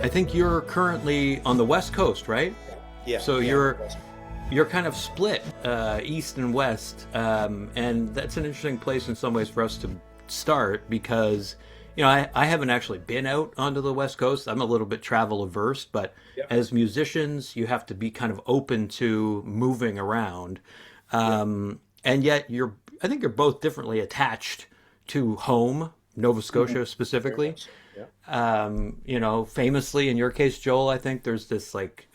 I think you're currently on the West Coast, right? Yeah. So yeah. you're kind of split, east and west, and that's an interesting place in some ways for us to start because, I haven't actually been out onto the West Coast. I'm a little bit travel averse, but Yeah. as musicians, you have to be kind of open to moving around, Yeah. and yet I think you're both differently attached to home, Nova Mhm. Scotia Very specifically. much so. Yeah. Famously in your case, Joel, I think there's this like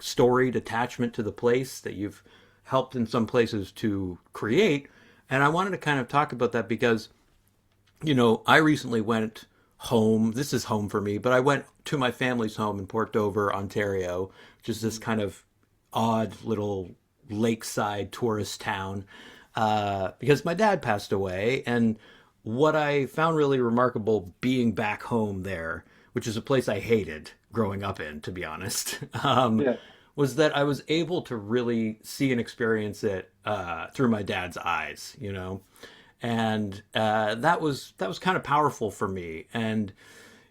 storied attachment to the place that you've helped in some places to create. And I wanted to kind of talk about that because, I recently went home. This is home for me, but I went to my family's home in Port Dover, Ontario, which is this kind of odd little lakeside tourist town, because my dad passed away. And what I found really remarkable being back home there, which is a place I hated growing up in, to be honest, Yeah. was that I was able to really see and experience it through my dad's eyes, and that was kind of powerful for me. And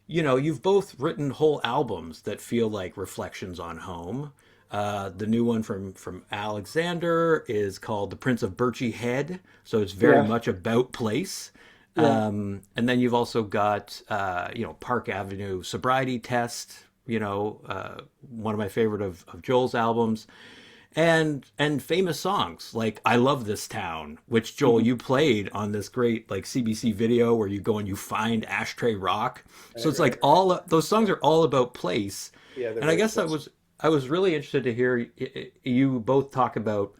you've both written whole albums that feel like reflections on home. The new one from Alexander is called The Prince of Birchy Head, so it's very Yeah. much about place. Yeah. And then you've also got Park Avenue Sobriety Test, one of my favorite of Joel's albums, and famous songs like I Love This Town, which Joel you played on this great like CBC video where you go and you find Ashtray Rock. So it's like all those songs are all about place. Yeah. They're And I very guess close. I was really interested to hear you both talk about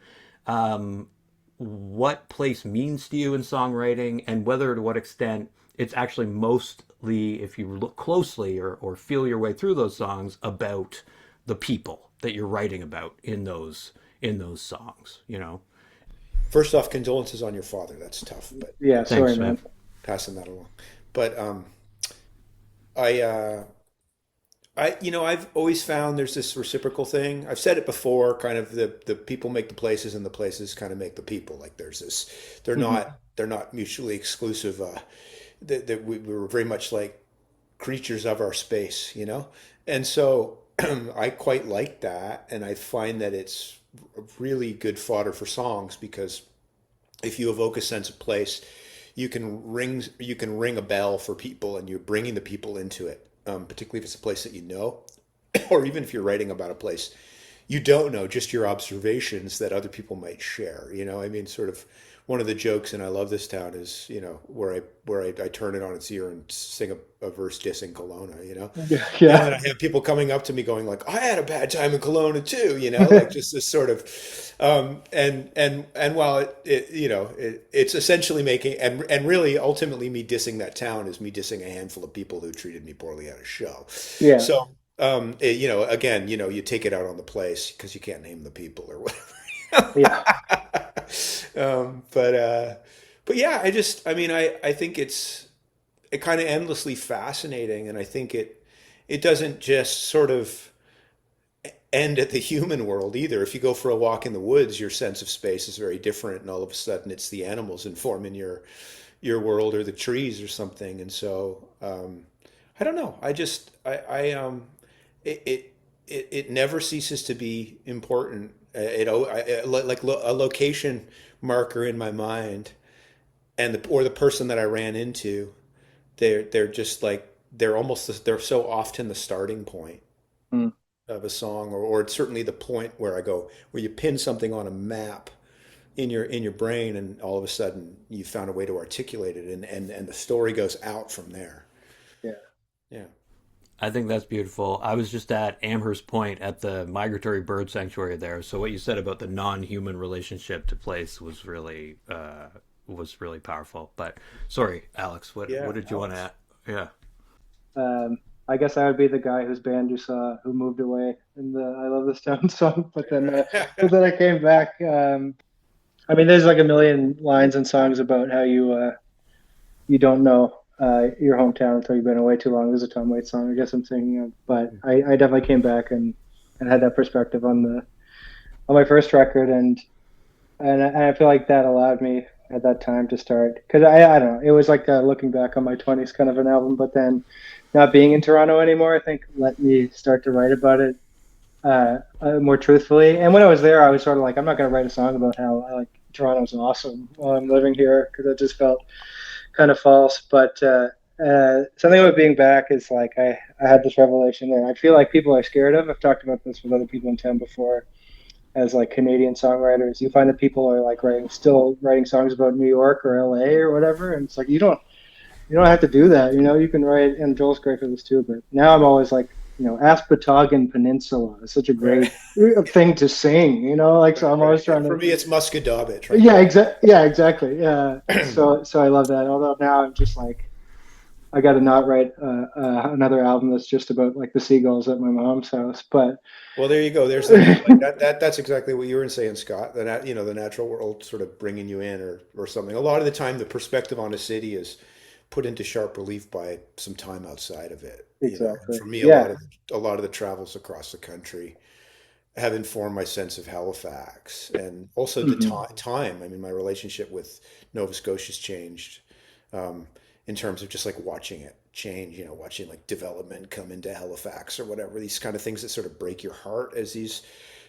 what place means to you in songwriting and whether to what extent it's actually mostly, if you look closely or feel your way through those songs, about the people that you're writing about in those songs. First off, condolences on your father. That's tough, but Yeah. Sorry, Thanks, man. man. passing that along. But I I've always found there's this reciprocal thing. I've said it before, kind of the people make the places and the places kind of make the people. Like there's this, Hmm. they're not mutually exclusive. That we were very much like creatures of our space. And so I quite like that, and I find that it's really good fodder for songs because if you evoke a sense of place, you can ring a bell for people, and you're bringing the people into it. Particularly if it's a place that you know, or even if you're writing about a place you don't know, just your observations that other people might share. I mean, sort of one of the jokes in I Love This Town is, where I turn it on its ear and sing a verse dissing Kelowna. Yeah. And then Yeah. I have people coming up to me going like, I had a bad time in Kelowna too, like just this sort of, and while it's essentially making, and really ultimately me dissing that town is me dissing a handful of people who treated me poorly at a show. Yeah. So, again, you take it out on the place because you can't name the people or whatever. Yeah. But yeah, I mean, I think it kind of endlessly fascinating, and I think it doesn't just sort of end at the human world either. If you go for a walk in the woods, your sense of space is very different, and all of a sudden it's the animals informing your world or the trees or something. And so I don't know. It never ceases to be important. Like a location marker in my mind, and the person that I ran into, they're just like they're so often the starting point Mm. of a song, or it's certainly the point where you pin something on a map in your brain, and all of a sudden you found a way to articulate it, and the story goes out from there. Yeah. Yeah. I think that's beautiful. I was just at Amherst Point at the migratory bird sanctuary there. So what you said about the non-human relationship to place was really powerful. But sorry, Alex, what Yeah, did you want to Alex. add? Yeah. I guess I would be the guy whose band you saw who moved away in the "I Love This Town" song, but then I came back. I mean, there's like a million lines and songs about how you don't know your hometown until you've been away too long. There's a Tom Waits song I guess I'm singing of, but I definitely came back and had that perspective on my first record, and I feel like that allowed me. at that time to start, because I don't know, it was like looking back on my 20s kind of an album, but then not being in Toronto anymore, I think let me start to write about it more truthfully. And when I was there, I was sort of like, I'm not going to write a song about how like Toronto's awesome while I'm living here, because it just felt kind of false. But something about being back is like I had this revelation that I feel like people are scared of. I've talked about this with other people in town before. As like Canadian songwriters, you find that people are like still writing songs about New York or LA or whatever, and it's like you don't have to do that. You can write, and Joel's great for this too. But now I'm always like, Aspatagan Peninsula is such a Right. great thing to sing. Like so I'm Right. always Yeah. trying For to. me, it's Muscadabit, right? Yeah, exactly. Yeah. So I love that. Although now I'm just like, I got to not write another album that's just about like the seagulls at my mom's house. But Well, there you go. There's the like that's exactly what you were saying, Scott. The natural world sort of bringing you in or something. A lot of the time, the perspective on a city is put into sharp relief by some time outside of it. And exactly. for me, Yeah. a lot of the travels across the country have informed my sense of Halifax and also the Hmm. time. I mean, my relationship with Nova Scotia's changed um, in terms of just like watching it change, watching like development come into Halifax or whatever, these kind of things that sort of break your heart as these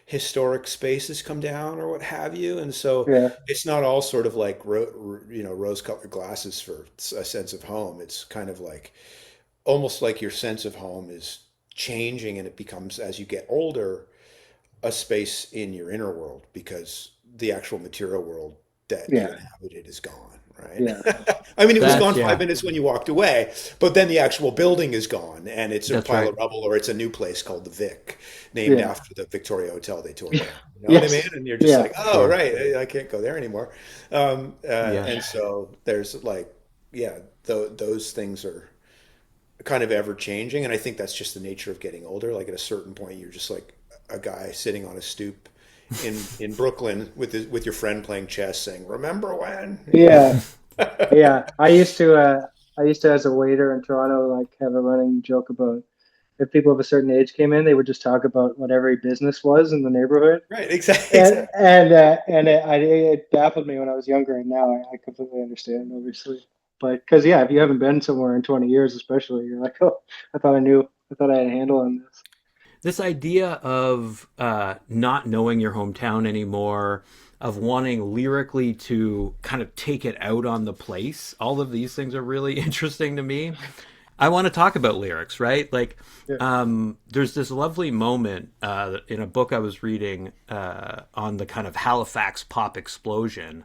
historic spaces come down or what have you. And so Yeah. it's not all sort of like, rose-colored glasses for a sense of home. It's kind of like almost like your sense of home is changing and it becomes, as you get older, a space in your inner world because the actual material world that you Yeah. inhabited is gone, right? Yeah. I mean, it was That's gone yeah, 5 minutes when you walked away, but then the actual building is gone and it's a that's pile right. of rubble or it's a new place called the Vic, named Yeah. after the Victoria Hotel they tore down. You know what I mean? Yes. And you're just Yeah. like, oh, Sure. right, I can't go there anymore. Yeah. And so there's like, yeah, those things are kind of ever changing. And I think that's just the nature of getting older. Like at a certain point, you're just like a guy sitting on a stoop in Brooklyn with your friend playing chess, saying, "Remember when?" Yeah. Yeah. I used to as a waiter in Toronto like have a running joke about if people of a certain age came in, they would just talk about what every business was in the neighborhood. Right, exactly, And exactly. it baffled me when I was younger, and now I completely understand, obviously. But because yeah, if you haven't been somewhere in 20 years, especially, you're like, oh, I thought I had a handle on this. This idea of not knowing your hometown anymore, of wanting lyrically to kind of take it out on the place, all of these things are really interesting to me. I want to talk about lyrics, right? Like, Yeah. there's this lovely moment in a book I was reading on the kind of Halifax Pop Explosion,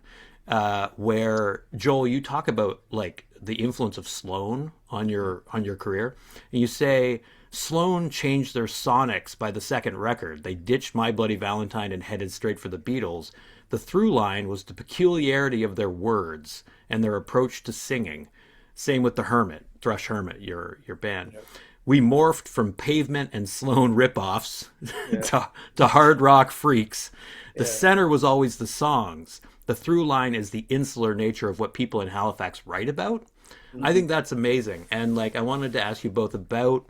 where Joel, you talk about like the influence of Sloan on your career, and you say Sloan changed their sonics by the second record. They ditched My Bloody Valentine and headed straight for the Beatles. The through line was the peculiarity of their words and their approach to singing. Same with the Hermit, Thrush Hermit, your band. Yep. We morphed from Pavement and Sloan ripoffs Yeah, to hard rock freaks. The yeah. center was always the songs. The through line is the insular nature of what people in Halifax write about. I Mhm. think that's amazing. And like, I wanted to ask you both about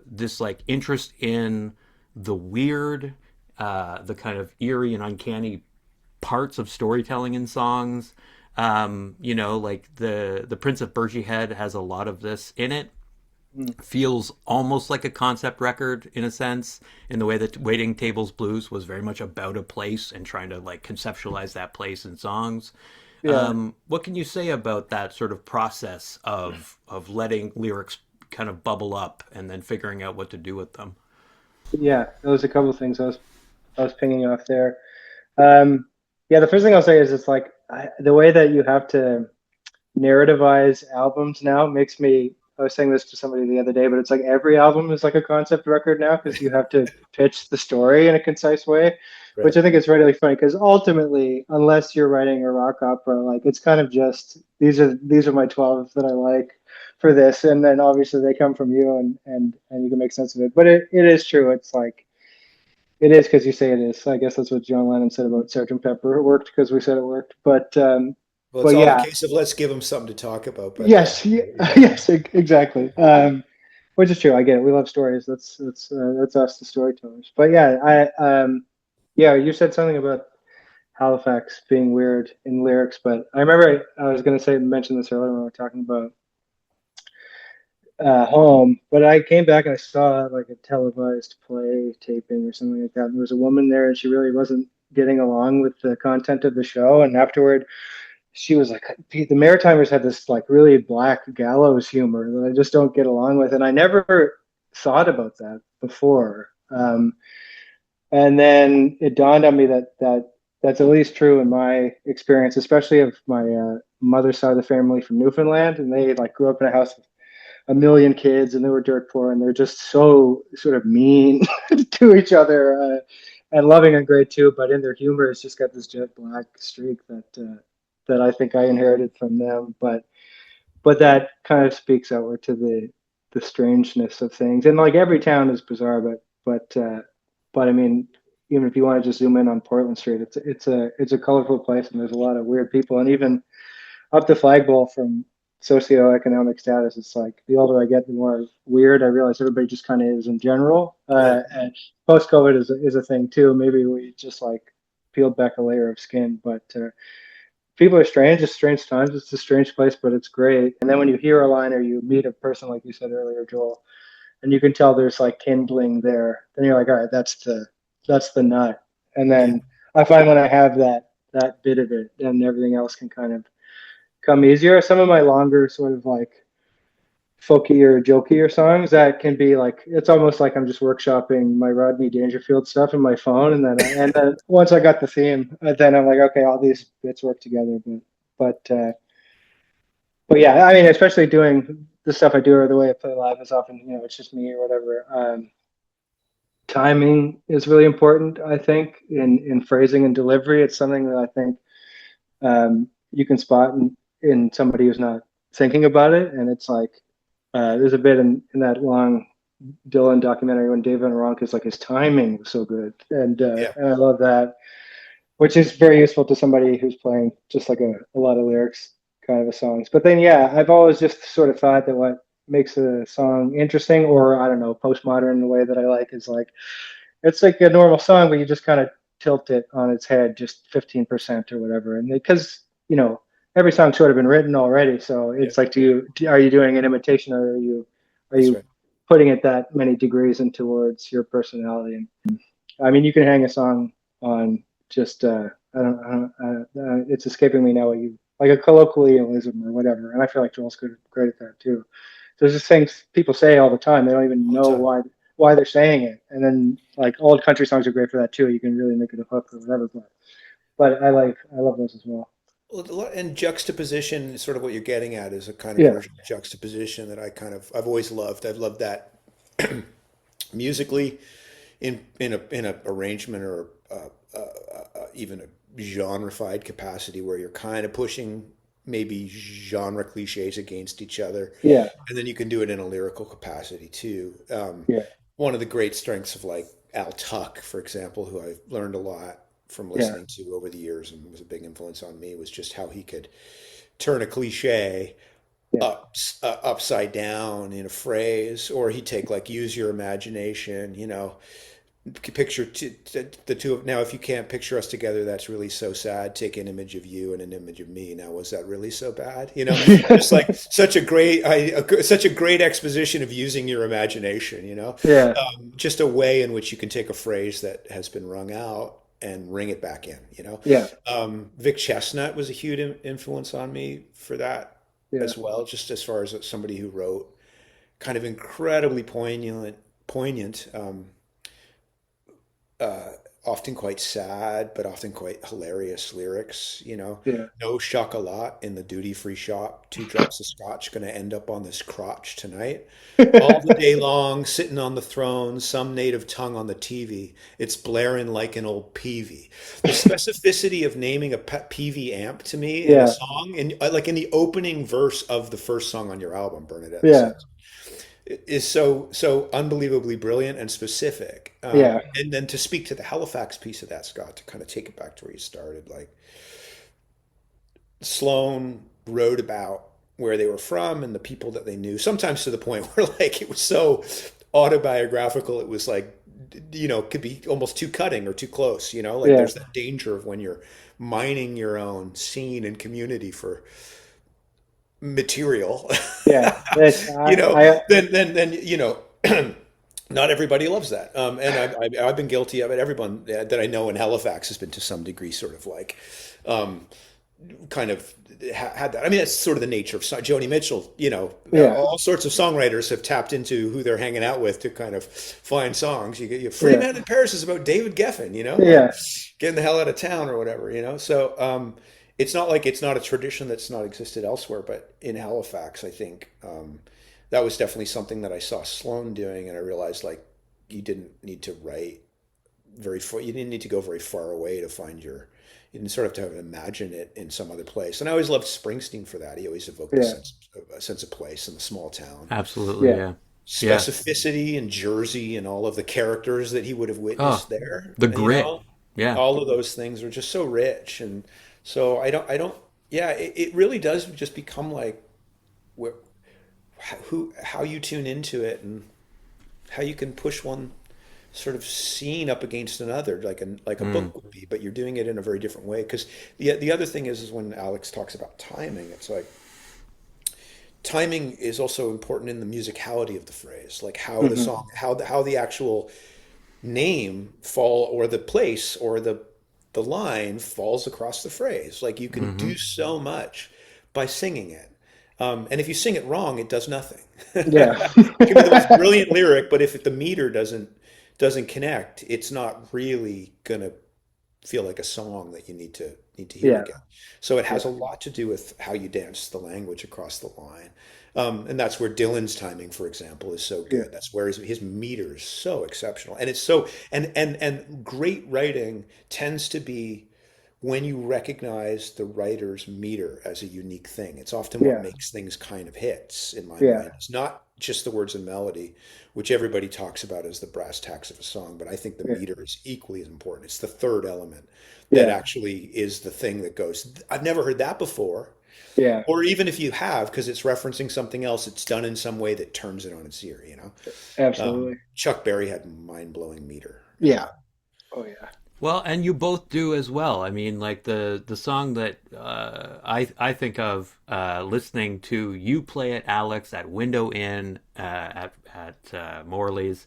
this like interest in the weird, the kind of eerie and uncanny parts of storytelling in songs. Like the Prince of Birchy Head has a lot of this in it. Mm. Feels almost like a concept record in a sense, in the way that Waiting Tables Blues was very much about a place and trying to like conceptualize that place in songs. Yeah. What can you say about that sort of process of letting lyrics kind of bubble up and then figuring out what to do with them? Yeah. There was a couple of things I was pinging off there. Um, yeah. The first thing I'll say is it's like the way that you have to narrativize albums now makes me. I was saying this to somebody the other day, but it's like every album is like a concept record now because you have to pitch the story in a concise way, which Right. I think is really funny because ultimately, unless you're writing a rock opera, like it's kind of just these are my 12 that I like for this, and then obviously they come from you and you can make sense of it. But it is true. It's like it is because you say it is. I guess that's what John Lennon said about Sergeant Pepper. It worked because we said it worked. Well, it's But all a yeah, case of let's give them something to talk about by the band. yes, Right? yes, exactly. Which is true. I get it. We love stories. That's us, the storytellers. But yeah, yeah, you said something about Halifax being weird in lyrics, but I remember I was going to say mention this earlier when we were talking about home, but I came back and I saw like a televised play taping or something like that. And there was a woman there, and she really wasn't getting along with the content of the show. And afterward, she was like, "The Maritimers had this like really black gallows humor that I just don't get along with," and I never thought about that before. And then it dawned on me that that's at least true in my experience, especially of my mother's side of the family from Newfoundland, and they like grew up in a house with a million kids, and they were dirt poor, and they're just so sort of mean to each other, and loving and great too. But in their humor, it's just got this jet black streak that I think I inherited from them. But that kind of speaks outward to the strangeness of things, and like every town is bizarre, but I mean, even if you want to just zoom in on Portland Street, it's a colorful place, and there's a lot of weird people, and even up the flagpole from socioeconomic status, it's like the older I get, the more weird I realize everybody just kind of is in general. Yeah. And post COVID is a thing too. Maybe we just like peeled back a layer of skin, but people are strange. It's strange times. It's a strange place, but it's great. And then when you hear a line or you meet a person, like you said earlier, Joel, and you can tell there's like kindling there, then you're like, all right, that's the nut. And Yeah. then I find when I have that bit of it, then everything else can kind of come easier. Some of my longer sort of like folky or jokey or songs that can be like it's almost like I'm just workshopping my Rodney Dangerfield stuff in my phone, and then once I got the theme, then I'm like, okay, all these bits work together. But yeah, I mean, especially doing the stuff I do or the way I play live is often it's just me or whatever. Timing is really important, I think, in phrasing and delivery. It's something that I think you can spot in somebody who's not thinking about it. And it's like there's a bit in that long Dylan documentary when David Aronk is like his timing was so good, Yeah. and I love that, which is very useful to somebody who's playing just like a lot of lyrics kind of a songs. But then yeah, I've always just sort of thought that what makes a song interesting, or I don't know, postmodern, the way that I like is like it's like a normal song, but you just kind of tilt it on its head just 15% or whatever. And because, every song's sort of been written already. So Yeah. it's like, are you doing an imitation, or are That's you right. putting it that many degrees in towards your personality? And I mean, you can hang a song on just, it's escaping me now what you like a colloquialism or whatever. And I feel like Joel's great at that too. There's just things people say all the time. They don't even All the know time. why they're saying it. And then like old country songs are great for that too. You can really make it a hook or whatever. But I love those as well. Well, and juxtaposition is sort of what you're getting at is a kind of Yeah, version of juxtaposition that I've always loved. I've loved that musically in a arrangement or even a genreified capacity where you're kind of pushing maybe genre cliches against each other, yeah, and then you can do it in a lyrical capacity too. yeah, One of the great strengths of like Al Tuck, for example, who I've learned a lot from yeah, listening to over the years and was a big influence on me, was just how he could turn a cliche yeah, upside down in a phrase, or he'd take like use your imagination, picture the two of now if you can't picture us together, that's really so sad. Take an image of you and an image of me. Now, was that really so bad? Just like such a great exposition of using your imagination. yeah, Just a way in which you can take a phrase that has been wrung out and ring it back in. yeah, Vic Chestnut was a huge influence on me for that yeah, as well, just as far as somebody who wrote kind of incredibly poignant, uh, often quite sad, but often quite hilarious lyrics. yeah, No chocolat in the duty free shop. 2 drops of scotch going to end up on this crotch tonight. All the day long, sitting on the throne, some native tongue on the TV. It's blaring like an old PV. The specificity of naming a PV amp to me in a yeah, song, and like in the opening verse of the first song on your album, Bernadette and yeah, Sons, is so unbelievably brilliant and specific. yeah, And then to speak to the Halifax piece of that, Scott, to kind of take it back to where you started, like Sloan wrote about where they were from and the people that they knew, sometimes to the point where like it was so autobiographical. It was like, could be almost too cutting or too close, like Yeah. there's that danger of when you're mining your own scene and community for material, Yeah. It's you know, I then not everybody loves that. And I've been guilty of it. Everyone that I know in Halifax has been to some degree sort of like, um, kind of had that. I mean, that's sort of the nature of Joni Mitchell. yeah. All sorts of songwriters have tapped into who they're hanging out with to kind of find songs. Free Yeah. Man in Paris is about David Geffen, like Yeah. getting the hell out of town or whatever, So it's not like it's not a tradition that's not existed elsewhere, but in Halifax, I think that was definitely something that I saw Sloan doing, and I realized like you didn't need to write very far. You didn't need to go very far away to find your. You didn't sort of have to imagine it in some other place. And I always loved Springsteen for that. He always evoked Yeah. a sense of place in the small town, Absolutely, Yeah. yeah. Yeah. specificity and Jersey and all of the characters that he would have Oh, witnessed there. the grit. Yeah. All of those things are just so rich. And so yeah, it really does just become like where, how you tune into it and how you can push one sort of scene up against another, like a Mm. book would be, but you're doing it in a very different way. Because the other thing is when Alex talks about timing, it's like timing is also important in the musicality of the phrase, like how the Hmm. song, how the actual name fall or the place or the line falls across the phrase. Like you can Hmm. do so much by singing it. And if you sing it wrong, it does nothing. Yeah. It can be the most brilliant lyric, but if the meter doesn't connect, it's not really gonna feel like a song that you need to hear Yeah. again. So it has a Yeah. lot to do with how you dance the language across the line. And that's where Dylan's timing, for example, is so Yeah. good. That's where his meter is so exceptional. And it's so and great writing tends to be when you recognize the writer's meter as a unique thing. It's often what Yeah. makes things kind of hits in my Yeah. mind. It's not just the words and melody, which everybody talks about as the brass tacks of a song, but I think the Yeah. meter is equally as important. It's the third element that Yeah. actually is the thing that goes, I've never heard that before. Yeah. Or even if you have, because it's referencing something else, it's done in some way that turns it on its ear. Absolutely. Chuck Berry had mind-blowing meter. Yeah. Oh yeah. Well, and you both do as well. I mean, like the song that I think of listening to you play it, Alex, at Window Inn at Morley's,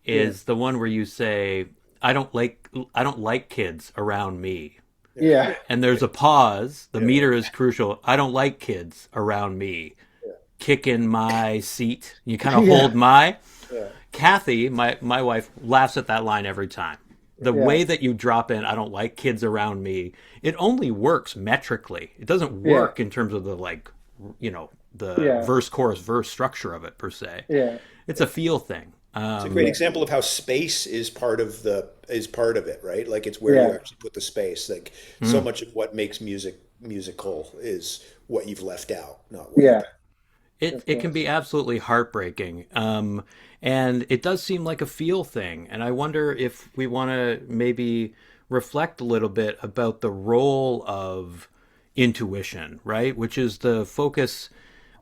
Yeah. is the one where you say, I don't like kids around me." Yeah. Yeah. And there's a pause. The Yeah. meter is crucial. I don't like kids around me. Kick in my seat. You kind of Yeah. hold my. Yeah. Kathy, my wife, laughs at that line every time. The Yeah. way that you drop in, I don't like kids around me, it only works metrically. It doesn't Yeah. work in terms of the the Yeah. verse, chorus, verse structure of it per se. Yeah. It's a feel thing. It's a great Yeah. example of how space is part of it, right? Like it's where you Yeah. actually put the space. Like so Mm. much of what makes music musical is what you've left out, not what you Yeah. put. Of It can be course. absolutely heartbreaking. And it does seem like a feel thing. And I wonder if we want to maybe reflect a little bit about the role of intuition, right? Which is the focus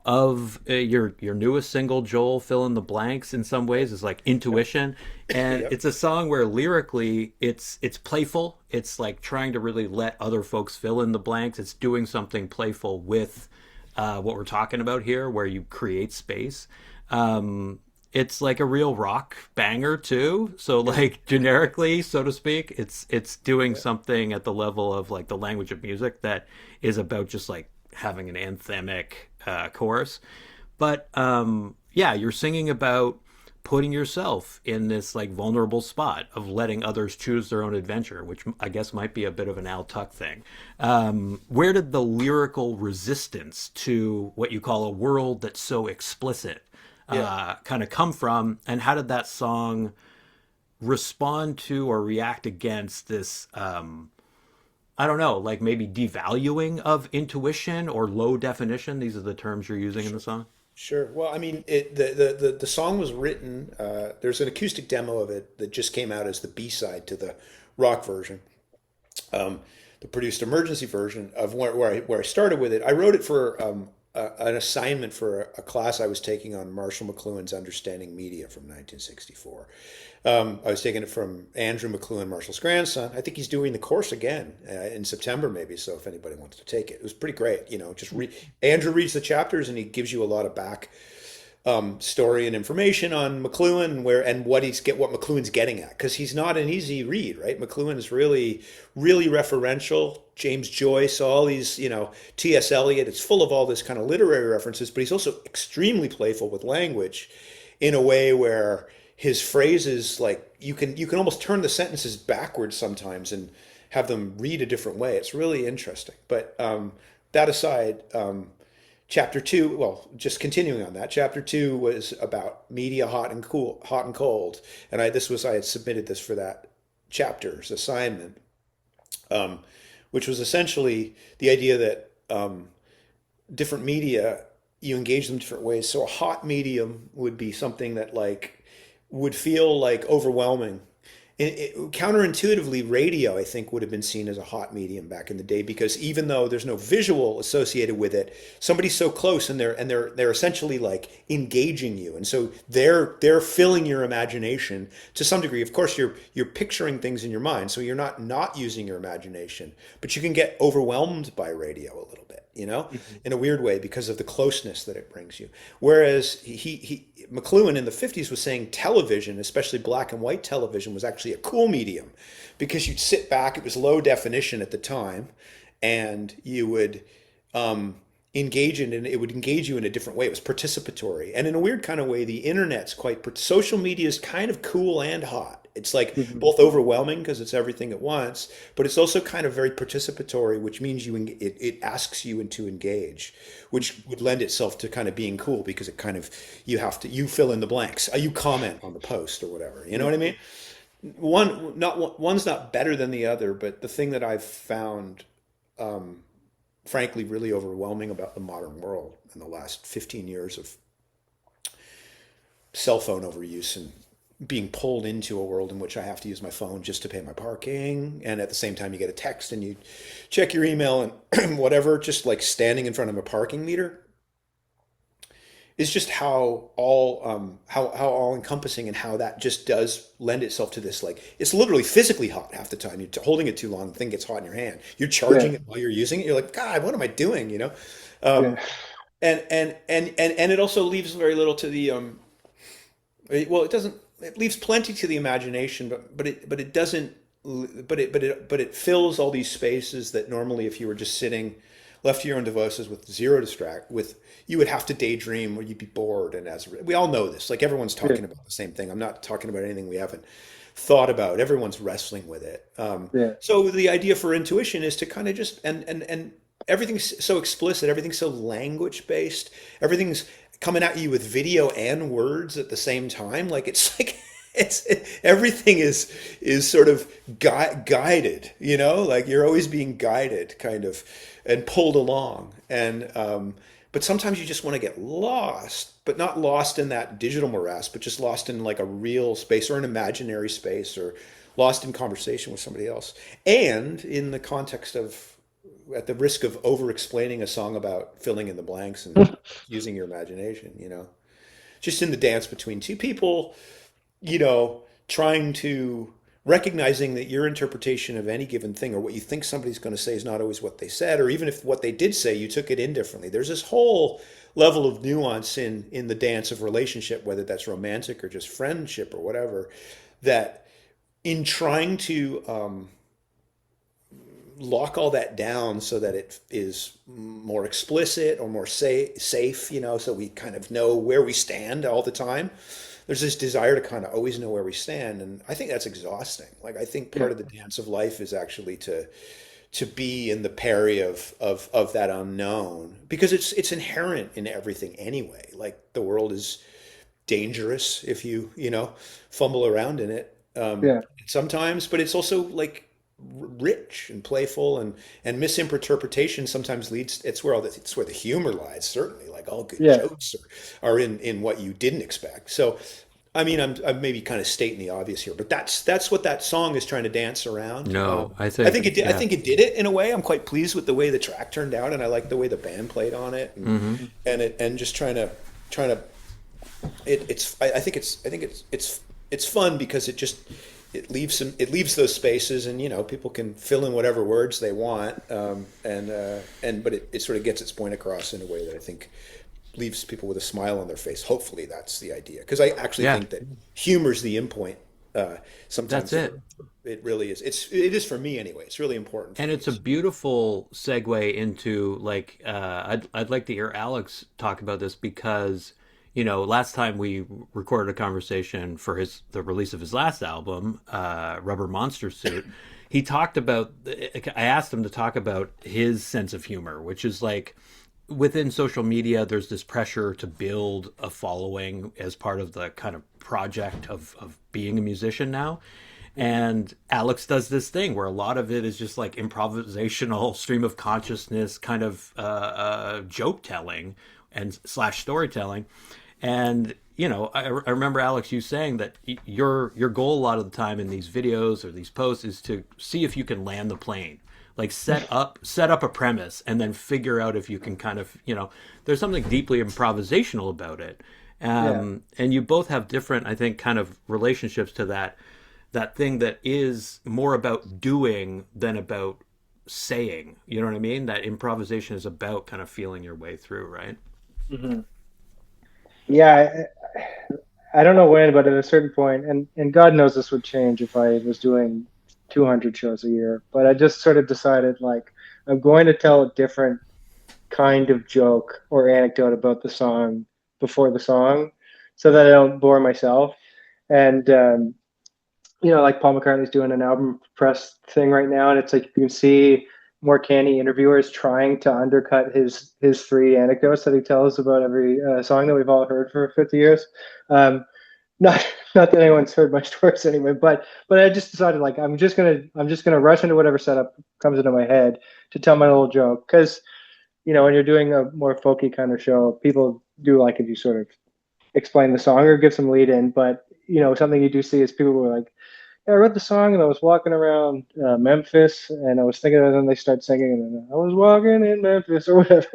of your newest single, Joel, fill in the blanks, in some ways is like intuition. And Yep. it's a song where lyrically it's playful. It's like trying to really let other folks fill in the blanks. It's doing something playful with what we're talking about here, where you create space. It's like a real rock banger too. So like generically, so to speak, it's doing something at the level of like the language of music that is about just like having an anthemic chorus. But yeah, you're singing about putting yourself in this like vulnerable spot of letting others choose their own adventure, which I guess might be a bit of an Al Tuck thing. Where did the lyrical resistance to what you call a world that's so explicit Yeah. kind of come from, and how did that song respond to or react against this? I don't know, like maybe devaluing of intuition or low definition. These are the terms you're using in the song. Sure. Well, I mean, the song was written. There's an acoustic demo of it that just came out as the B-side to the rock version. The produced emergency version of where I started with it. I wrote it for an assignment for a class I was taking on Marshall McLuhan's Understanding Media from 1964. I was taking it from Andrew McLuhan, Marshall's grandson. I think he's doing the course again in September, maybe. So if anybody wants to take it, it was pretty great. Andrew reads the chapters and he gives you a lot of back story and information on McLuhan and what McLuhan's getting at, because he's not an easy read, right? McLuhan is really, really referential. James Joyce, all these, T.S. Eliot. It's full of all this kind of literary references, but he's also extremely playful with language in a way where his phrases, like you can almost turn the sentences backwards sometimes and have them read a different way. It's really interesting. But that aside. Chapter 2, well, just continuing on that, chapter 2 was about media hot and cold. And I had submitted this for that chapter's assignment, which was essentially the idea that different media, you engage them different ways. So a hot medium would be something that would feel like overwhelming. Counterintuitively, radio, I think, would have been seen as a hot medium back in the day, because even though there's no visual associated with it, somebody's so close and they're essentially like engaging you, and so they're filling your imagination to some degree. Of course, you're picturing things in your mind, so you're not using your imagination, but you can get overwhelmed by radio a little bit, in a weird way because of the closeness that it brings you. Whereas McLuhan in the 50s was saying television, especially black and white television, was actually a cool medium, because you'd sit back, it was low definition at the time, and you would engage in, and it would engage you in a different way. It was participatory. And in a weird kind of way, the internet's social media is kind of cool and hot. It's like both overwhelming because it's everything at once, but it's also kind of very participatory, which means it asks you to engage, which would lend itself to kind of being cool, because it kind of, you fill in the blanks, you comment on the post or whatever, you know what I mean? One's not better than the other, but the thing that I've found, frankly, really overwhelming about the modern world in the last 15 years of cell phone overuse and being pulled into a world in which I have to use my phone just to pay my parking, and at the same time you get a text and you check your email and whatever, just like standing in front of a parking meter, is just how all encompassing, and how that just does lend itself to this, like, it's literally physically hot half the time. You're holding it too long, the thing gets hot in your hand. You're charging it while you're using it. You're like, God, what am I doing? And it also leaves very little to the it leaves plenty to the imagination, but it doesn't, but it fills all these spaces that normally, if you were just sitting left to your own devices with zero you would have to daydream, or you'd be bored. And we all know this, like, everyone's talking about the same thing. I'm not talking about anything we haven't thought about. Everyone's wrestling with it. So the idea for intuition is to kind of just, and everything's so explicit, everything's so language based, everything's coming at you with video and words at the same time. Like, everything is sort of guided, like you're always being guided, kind of, and pulled along. And but sometimes you just want to get lost, but not lost in that digital morass, but just lost in like a real space or an imaginary space, or lost in conversation with somebody else. And in the context of, at the risk of over explaining a song about filling in the blanks and using your imagination, just in the dance between two people, trying to, recognizing that your interpretation of any given thing, or what you think somebody's going to say, is not always what they said, or even if what they did say, you took it in differently. There's this whole level of nuance in the dance of relationship, whether that's romantic or just friendship or whatever, that in trying to lock all that down so that it is more explicit or more safe, so we kind of know where we stand all the time. There's this desire to kind of always know where we stand, and I think that's exhausting. Like, I think part of the dance of life is actually to be in the peri of that unknown, because it's inherent in everything anyway. Like, the world is dangerous if you fumble around in it sometimes, but it's also like rich and playful, and misinterpretation sometimes leads, it's where the humor lies, certainly. Like, all good jokes are in what you didn't expect. So I mean, I'm maybe kind of stating the obvious here, but that's what that song is trying to dance around. No, I I think think it did. I yeah. think it did it in a way. I'm quite pleased with the way the track turned out, and I like the way the band played on it, Hmm. and just trying to. It's. I think it's. I think it's fun because it leaves those spaces, and people can fill in whatever words they want, but it sort of gets its point across in a way that I think leaves people with a smile on their face. Hopefully, that's the idea. Because I actually Yeah, think that humor's the end point. that's Sometimes it. it really is. It is for me anyway. It's really important for And me. it's a beautiful segue into like I'd like to hear Alex talk about this because last time we recorded a conversation for the release of his last album, Rubber Monster Suit. He talked about. I asked him to talk about his sense of humor, which is like within social media. There's this pressure to build a following as part of the kind of project of being a musician now. And Alex does this thing where a lot of it is just like improvisational stream of consciousness kind of joke telling and slash storytelling. And I remember Alex, you saying that your goal a lot of the time in these videos or these posts is to see if you can land the plane, like set up a premise and then figure out if you can kind of there's something deeply improvisational about it. Yeah. And you both have different, I think, kind of relationships to that thing that is more about doing than about saying. You know what I mean? That improvisation is about kind of feeling your way through, right? Hmm. Yeah, I don't know when, but at a certain point, and God knows this would change if I was doing 200 shows a year, but I just sort of decided like I'm going to tell a different kind of joke or anecdote about the song before the song so that I don't bore myself. And like Paul McCartney's doing an album press thing right now, and it's like you can see more canny interviewers trying to undercut his three anecdotes that he tells about every song that we've all heard for 50 years. Um, not not that anyone's heard my stories anyway, but I just decided like I'm just gonna rush into whatever setup comes into my head to tell my little joke because when you're doing a more folky kind of show, people do like if you sort of explain the song or give some lead in, but something you do see is people who are like, yeah, I wrote the song and I was walking around Memphis and I was thinking of it, and then they start singing and then I was walking in Memphis or whatever.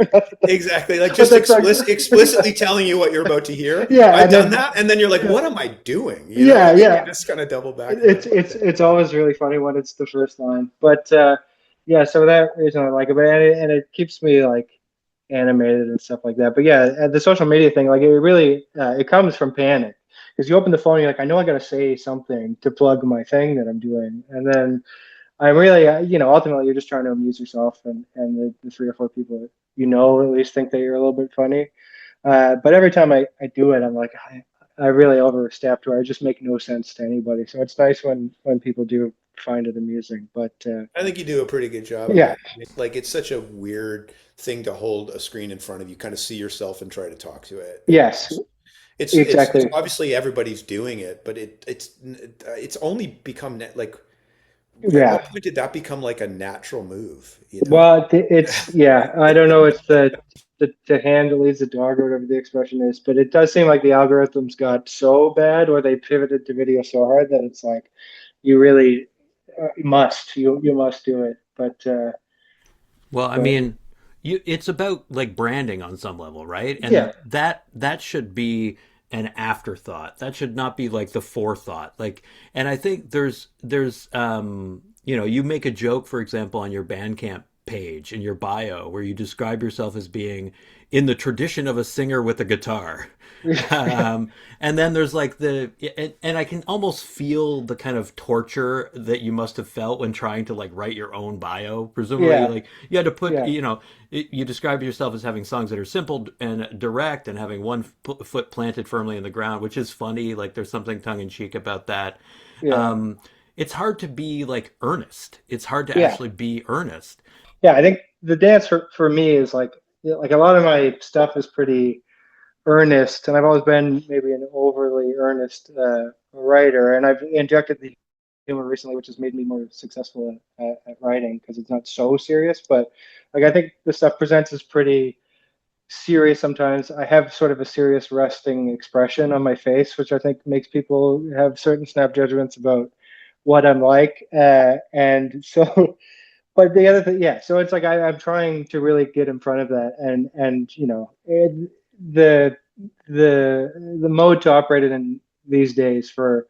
Exactly, like But just that's like, explicitly telling you what you're about to hear. yeah, I've and done then that, and then you're like, yeah, "What am I doing?" You know what I yeah, mean? You yeah. just kind of double back and It's forth. it's it's always really funny when it's the first line, but yeah. So that reason I like it, but and it keeps me like animated and stuff like that. But yeah, the social media thing, like it really it comes from panic because you open the phone, you're like, I know I got to say something to plug my thing that I'm doing, and then I'm really, ultimately you're just trying to amuse yourself and the three or four people that at least think that you're a little bit funny. But every time I do it, I'm like, I really overstepped or I just make no sense to anybody. So it's nice when people do find it amusing. But I think you do a pretty good job of yeah, it. Like it's such a weird thing to hold a screen in front of you, kind of see yourself and try to talk to it. And yes, it's exactly. obviously everybody's doing it, but it's only become like at Yeah. what point did that become like a natural move, you know? Well, it's yeah. I don't know. It's the hand that leads the dog or whatever the expression is, but it does seem like the algorithms got so bad or they pivoted to video so hard that it's like you really you must do it. Well, I But mean, it's about like branding on some level, right? yeah, And that should be an afterthought. That should not be like the forethought. Like, and I think you make a joke, for example, on your Bandcamp page in your bio where you describe yourself as being in the tradition of a singer with a guitar. And then there's like and I can almost feel the kind of torture that you must have felt when trying to like write your own bio. Presumably, yeah, like you had to put, yeah, you describe yourself as having songs that are simple and direct and having one foot planted firmly in the ground, which is funny. Like there's something tongue in cheek about that. yeah, Um, it's hard to be like earnest. It's hard to yeah, actually be earnest. yeah. I think the dance for me is like a lot of my stuff is pretty earnest, and I've always been maybe an overly earnest writer, and I've injected the humor recently, which has made me more successful at writing because it's not so serious. But like I think the stuff presents is pretty serious sometimes. I have sort of a serious resting expression on my face, which I think makes people have certain snap judgments about what I'm like. And so, but the other thing, yeah, so it's like I'm trying to really get in front of that, and the the mode to operate it in these days for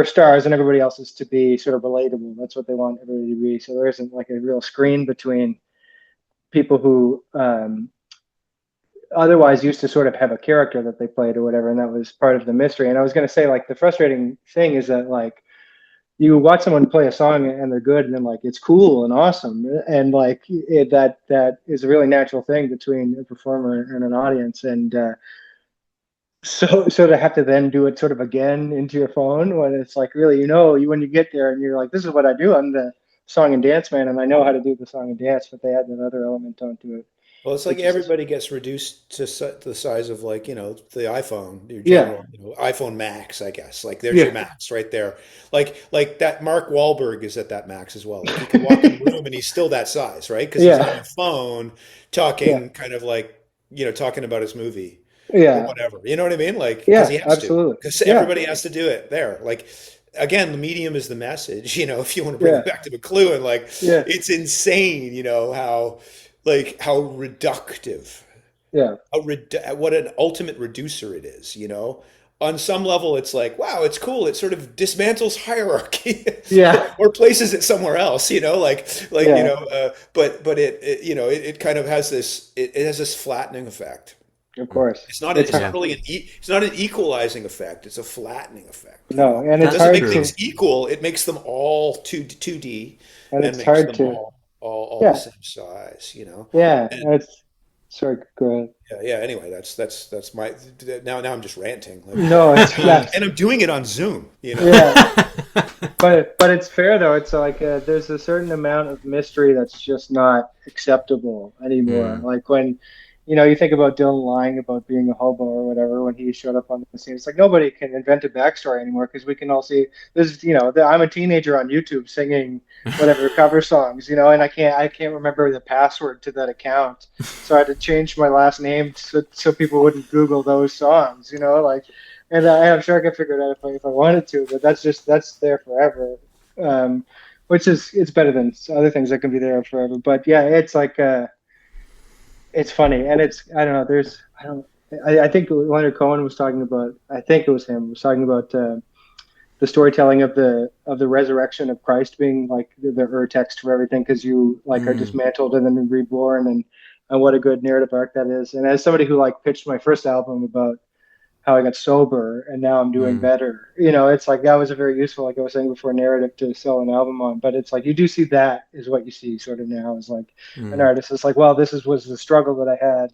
stars and everybody else is to be sort of relatable. That's what they want everybody to be. So there isn't like a real screen between people who otherwise used to sort of have a character that they played or whatever, and that was part of the mystery. And I was going to say, like, the frustrating thing is that, like, you watch someone play a song and they're good, and then, like, it's cool and awesome, and like that is a really natural thing between a performer and an audience. And so to have to then do it sort of again into your phone when it's like, really, when you get there and you're like, this is what I do, I'm the song and dance man, and I know how to do the song and dance, but they add that other element onto it, Well, it's like which is, everybody gets reduced to the size of, like, the iPhone, your yeah, general, iPhone Max, I guess. Like, there's your yeah, max right there. Like that Mark Wahlberg is at that max as well. Like, you can walk in a room and he's still that size, right? Because he's on yeah, the phone yeah, talking kind of like, talking about his movie or yeah, whatever. You know what I mean? Like, because yeah, he has to, absolutely, because yeah, everybody has to do it there. Like, again, the medium is the message, if you want to bring yeah, it back to McLuhan, like, yeah, it's insane, how reductive, yeah, what an ultimate reducer it is. On some level, it's like, wow, it's cool. It sort of dismantles hierarchy or, yeah, or places it somewhere else, yeah, but it kind of has it has this flattening effect. of course, It's not it's it's hard. not Yeah, really it's not an equalizing effect. It's a flattening effect. No, and It it's that's doesn't hard make to, true. things equal. It makes them all 2D and and it's makes hard them to, all the yeah, same size. yeah, And it's, sorry, go ahead. yeah. Anyway, that's my now I'm just ranting, like, No, it's not, and I'm doing it on Zoom. yeah. But it's fair though. It's like there's a certain amount of mystery that's just not acceptable anymore. Mm. Like when, you think about Dylan lying about being a hobo or whatever when he showed up on the scene. It's like nobody can invent a backstory anymore because we can all see this. I'm a teenager on YouTube singing whatever cover songs, and I can't remember the password to that account, so I had to change my last name so people wouldn't Google those songs, like. And I'm sure I could figure it out if I wanted to, but that's there forever, which is it's better than other things that can be there forever. But yeah, it's like it's funny, and it's I don't know. I think Leonard Cohen was talking about. I think it was him was talking about the storytelling of the resurrection of Christ being like the text for everything because you like are Mm. dismantled and then reborn and what a good narrative arc that is. And as somebody who like pitched my first album about how I got sober and now I'm doing Mm. better. It's like that was a very useful, like I was saying before, narrative to sell an album on. But it's like you do see that is what you see sort of now is like an Mm. artist. It's like, well, was the struggle that I had.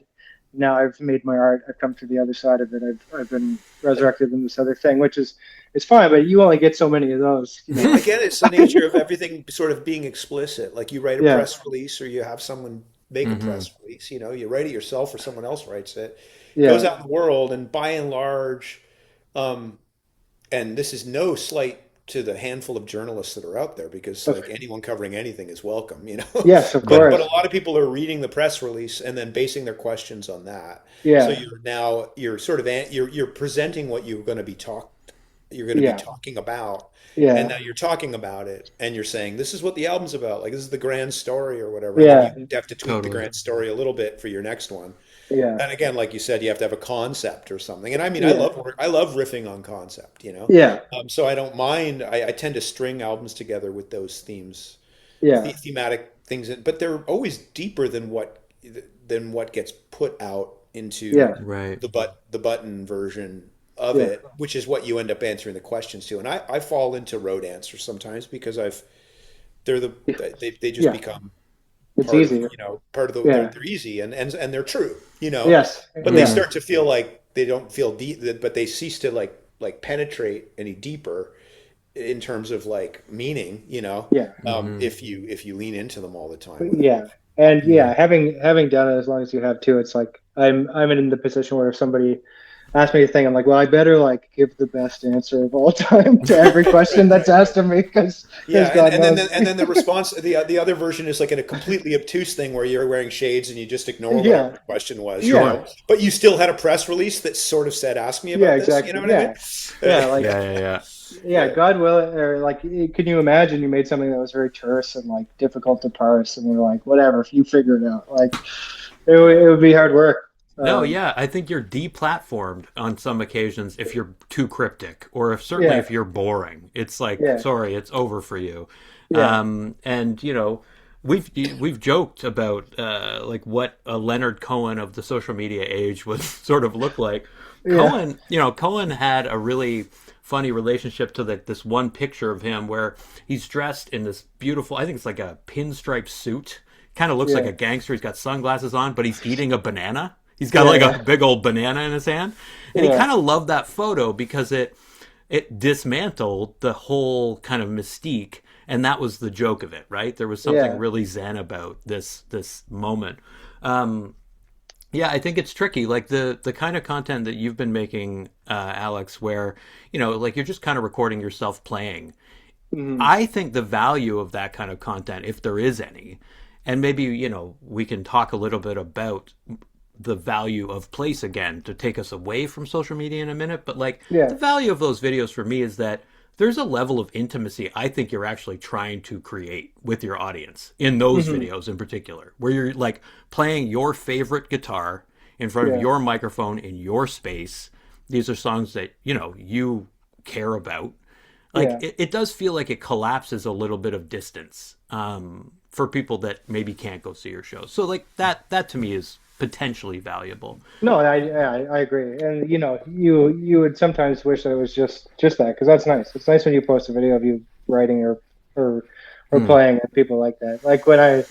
Now I've made my art. I've come to the other side of it. I've been resurrected in this other thing, which is it's fine, but you only get so many of those. Well, again, it's the nature of everything sort of being explicit. Like, you write a Yeah, press release or you have someone make a Hmm. press release, you write it yourself or someone else writes it, goes yeah, out in the world, and by and large, um, and this is no slight to the handful of journalists that are out there, because, of, like, anyone covering anything is welcome. yes, of But a course. lot of people are reading the press release and then basing their questions on that. So Yeah, you're sort of you're presenting what you're going to be yeah, talking about, and yeah, now you're talking about it and you're saying this is what the album's about, like, this is the grand story or whatever, and then yeah, you have to tweak the Totally. grand story a little bit for your next one. yeah, And again, like you said, you have to have a concept or something. And I mean, yeah, I love riffing on concept. yeah, So I don't mind. I tend to string albums together with those themes, yeah, thematic things, but they're always deeper than what gets put out into yeah, Right. the button version of yeah, it, which is what you end up answering the questions to. And I fall into rote answers sometimes because they're the they just yeah. become It's part of easy. part of the Yeah. they're easy and they're true. Yes. But they Yeah. Hmm. start to feel like they don't feel deep, but they cease to like penetrate any deeper in terms of like meaning. Yeah. Hmm. If you lean into them all the time with it. Yeah. And Yeah. yeah, having done it as long as you have too, it's like I'm in the position where if somebody asked me to think, I'm like, well, I better like give the best answer of all time to every question that's asked of me, because Yeah, God and then knows. the response, the other version is like in a completely obtuse thing where you're wearing shades and you just ignore whatever Yeah, the question was, you yeah, know. But you still had a press release that sort of said, "Ask me yeah, about this." You know exactly. what I mean? Yeah, yeah, like Yeah, yeah, yeah. yeah, God will, or like, can you imagine you made something that was very terse and like difficult to parse, and we're like, whatever, if you figure it out, like it would be hard work. No, Um, yeah, I think you're deplatformed on some occasions if you're too cryptic, or if certainly yeah, if you're boring. It's like, yeah, sorry, it's over for you. yeah, And you know, we've joked about like what a Leonard Cohen of the social media age would sort of look like. yeah, Cohen had a really funny relationship to this one picture of him where he's dressed in this beautiful, I think it's like a pinstripe suit. Kind of looks like yeah, a gangster. He's got sunglasses on, but he's eating a banana. He's got yeah, like a yeah, big old banana in his hand, and he yeah, kind of loved that photo because it dismantled the whole kind of mystique, and that was the joke of it, right? There was something yeah. really zen about this moment. Um, yeah, I think it's tricky, like the kind of content that you've been making, Alex, where like you're just kind of recording yourself playing. Mhm. I think the value of that kind of content, if there is any, and maybe we can talk a little bit about the value of place again to take us away from social media in a minute, but like the Yeah. value of those videos for me is that there's a level of intimacy I think you're actually trying to create with your audience in those Hmm. videos in particular, where you're like playing your favorite guitar in front of Yeah. your microphone in your space. These are songs that you care about. Like Yeah. it does feel like it collapses a little bit of distance for people that maybe can't go see your show. So like that to me is potentially valuable. No, I agree. And you would sometimes wish that it was just that, because that's nice. It's nice when you post a video of you writing or or Mm, playing and people like that. Like when I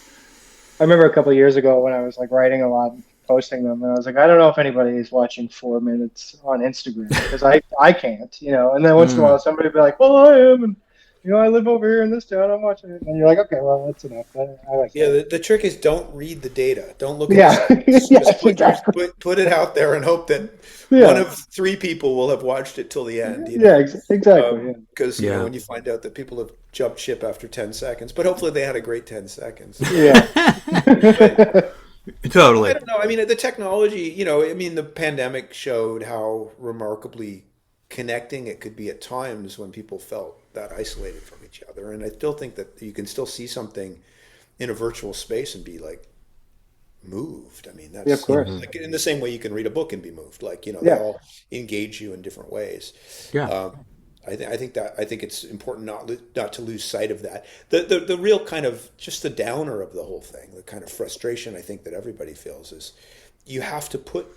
remember a couple of years ago when I was like writing a lot and posting them, and I was like, I don't know if anybody is watching 4 minutes on Instagram, because I can't, And then once in a mm. while somebody would be like, well, I am, and I live over here in this town, I'm watching it, and you're like, okay, well, that's enough. I like Yeah, that. the trick is don't read the data. Don't look at the Yeah. stats. Just Yes, exactly. put it out there and hope that one Yeah. of three people will have watched it till the end, Yeah, exactly. Yeah. Because, Yeah. when you find out that people have jumped ship after 10 seconds, but hopefully they had a great 10 seconds. Yeah. But I Totally. don't know. I mean, the technology, I mean, the pandemic showed how remarkably connecting it could be at times when people felt that isolated from each other. And I still think that you can still see something in a virtual space and be like moved. I mean, Yeah, of that's, course. like in the same way you can read a book and be moved. Like, they Yeah. all engage you in different ways. Yeah. Um, I think it's important not to lose sight of that. The real kind of just the downer of the whole thing, the kind of frustration I think that everybody feels is you have to put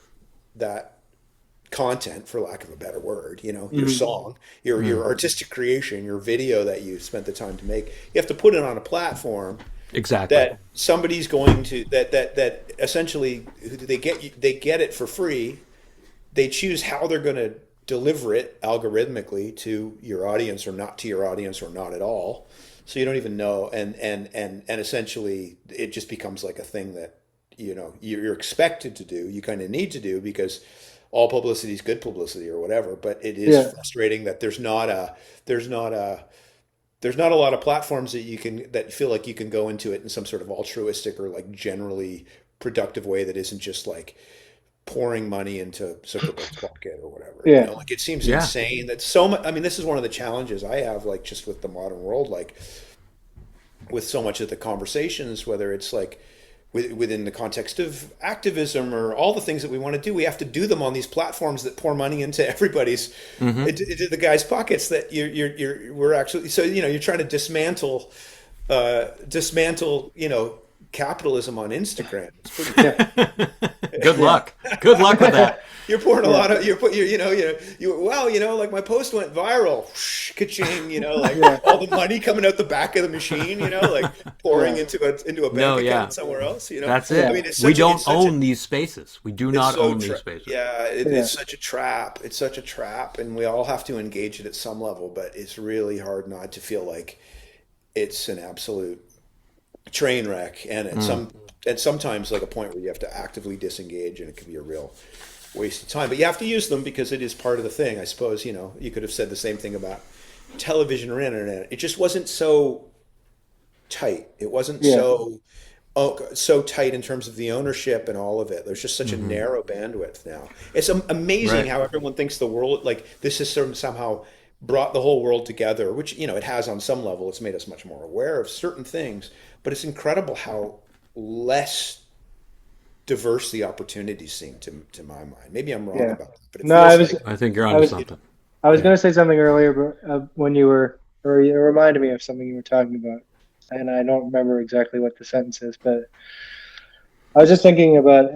that content, for lack of a better word, your Mhm. song, your Mm. artistic creation, your video that you spent the time to make. You have to put it on a platform Exactly. that somebody's going to that essentially they get it for free. They choose how they're going to deliver it algorithmically to your audience or not to your audience or not at all. So you don't even know, and essentially it just becomes like a thing that you're expected to do. You kind of need to do because all publicity is good publicity or whatever. But it is Yeah. frustrating that there's not a there's not a lot of platforms that feel like you can go into it in some sort of altruistic or like generally productive way that isn't just like pouring money into Zuckerberg's pocket or whatever. Yeah. Like it seems Yeah. insane that so much. I mean, this is one of the challenges I have, like just with the modern world, like with so much of the conversations, whether it's like within the context of activism or all the things that we want to do, we have to do them on these platforms that pour money into everybody's Hmm. into the guys' pockets. That we're actually so you're trying to dismantle capitalism on Instagram. It's pretty Yeah. Good Yeah. luck. Good luck with that. you're pouring a Yeah. lot of like my post went viral, whoosh, ka-ching, like Yeah. all the money coming out the back of the machine, like pouring Yeah. into a No, bank yeah. account somewhere else. That's I it. Yeah. mean, We don't it's such a own these spaces. We do it's not so own these spaces. yeah, Yeah. it's such a trap. It's such a trap, and we all have to engage it at some level. But it's really hard not to feel like it's an absolute train wreck, and Mm. sometimes like a point where you have to actively disengage, and it can be a real waste of time. But you have to use them because it is part of the thing. I suppose, you could have said the same thing about television or internet. It just wasn't so tight. It wasn't Yeah. so tight in terms of the ownership and all of it. There's just such a Mm-hmm. narrow bandwidth now. It's amazing Right. how everyone thinks the world, like this has somehow brought the whole world together, which, it has on some level. It's made us much more aware of certain things, but it's incredible how less diverse the opportunities seem to my mind. Maybe I'm wrong Yeah. about that, but it No, I feels was like I think you're I onto was something. I was Yeah. going to say something earlier, but when you were, or it reminded me of something you were talking about, and I don't remember exactly what the sentence is, but I was just thinking about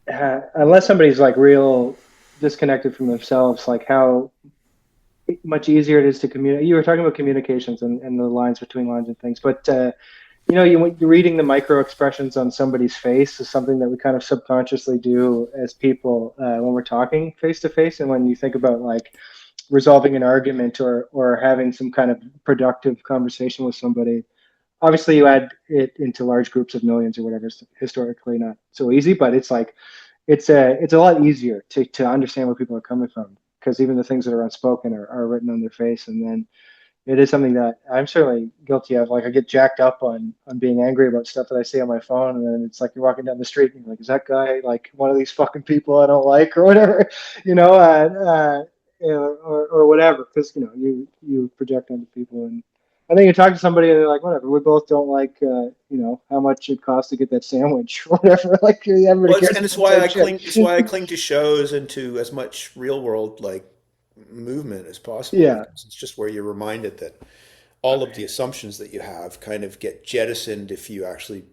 unless somebody's like real disconnected from themselves, like how much easier it is to communicate. You were talking about communications and the lines between lines and things, but you're reading the micro expressions on somebody's face is something that we kind of subconsciously do as people when we're talking face to face, and when you think about like resolving an argument or having some kind of productive conversation with somebody. Obviously, you add it into large groups of millions or whatever. It's historically not so easy, but it's like it's a lot easier to understand where people are coming from because even the things that are unspoken are written on their face, and then it is something that I'm certainly guilty of. Like I get jacked up on being angry about stuff that I see on my phone, and then it's like you're walking down the street and you're like, is that guy like one of these fucking people I don't like or whatever, you know, or whatever, because you project onto people, and I think you talk to somebody and they're like, whatever, we both don't like how much it costs to get that sandwich or whatever. Like everybody well, cares and it's about the why same I shit. cling. It's why I cling to shows and to as much real world like movement as possible Yeah, because it's just where you're reminded that all of the assumptions that you have kind of get jettisoned if you actually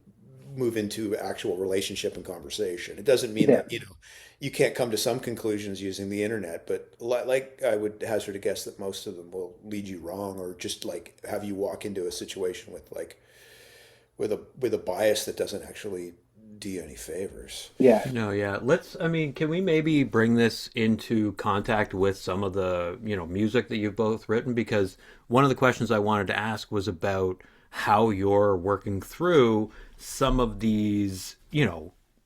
move into actual relationship and conversation. It doesn't mean yeah, that, you can't come to some conclusions using the internet, but like I would hazard a guess that most of them will lead you wrong or just like have you walk into a situation with like with a bias that doesn't actually do you any favors. yeah, No, yeah. I mean, can we maybe bring this into contact with some of the, music that you've both written? Because one of the questions I wanted to ask was about how you're working through some of these,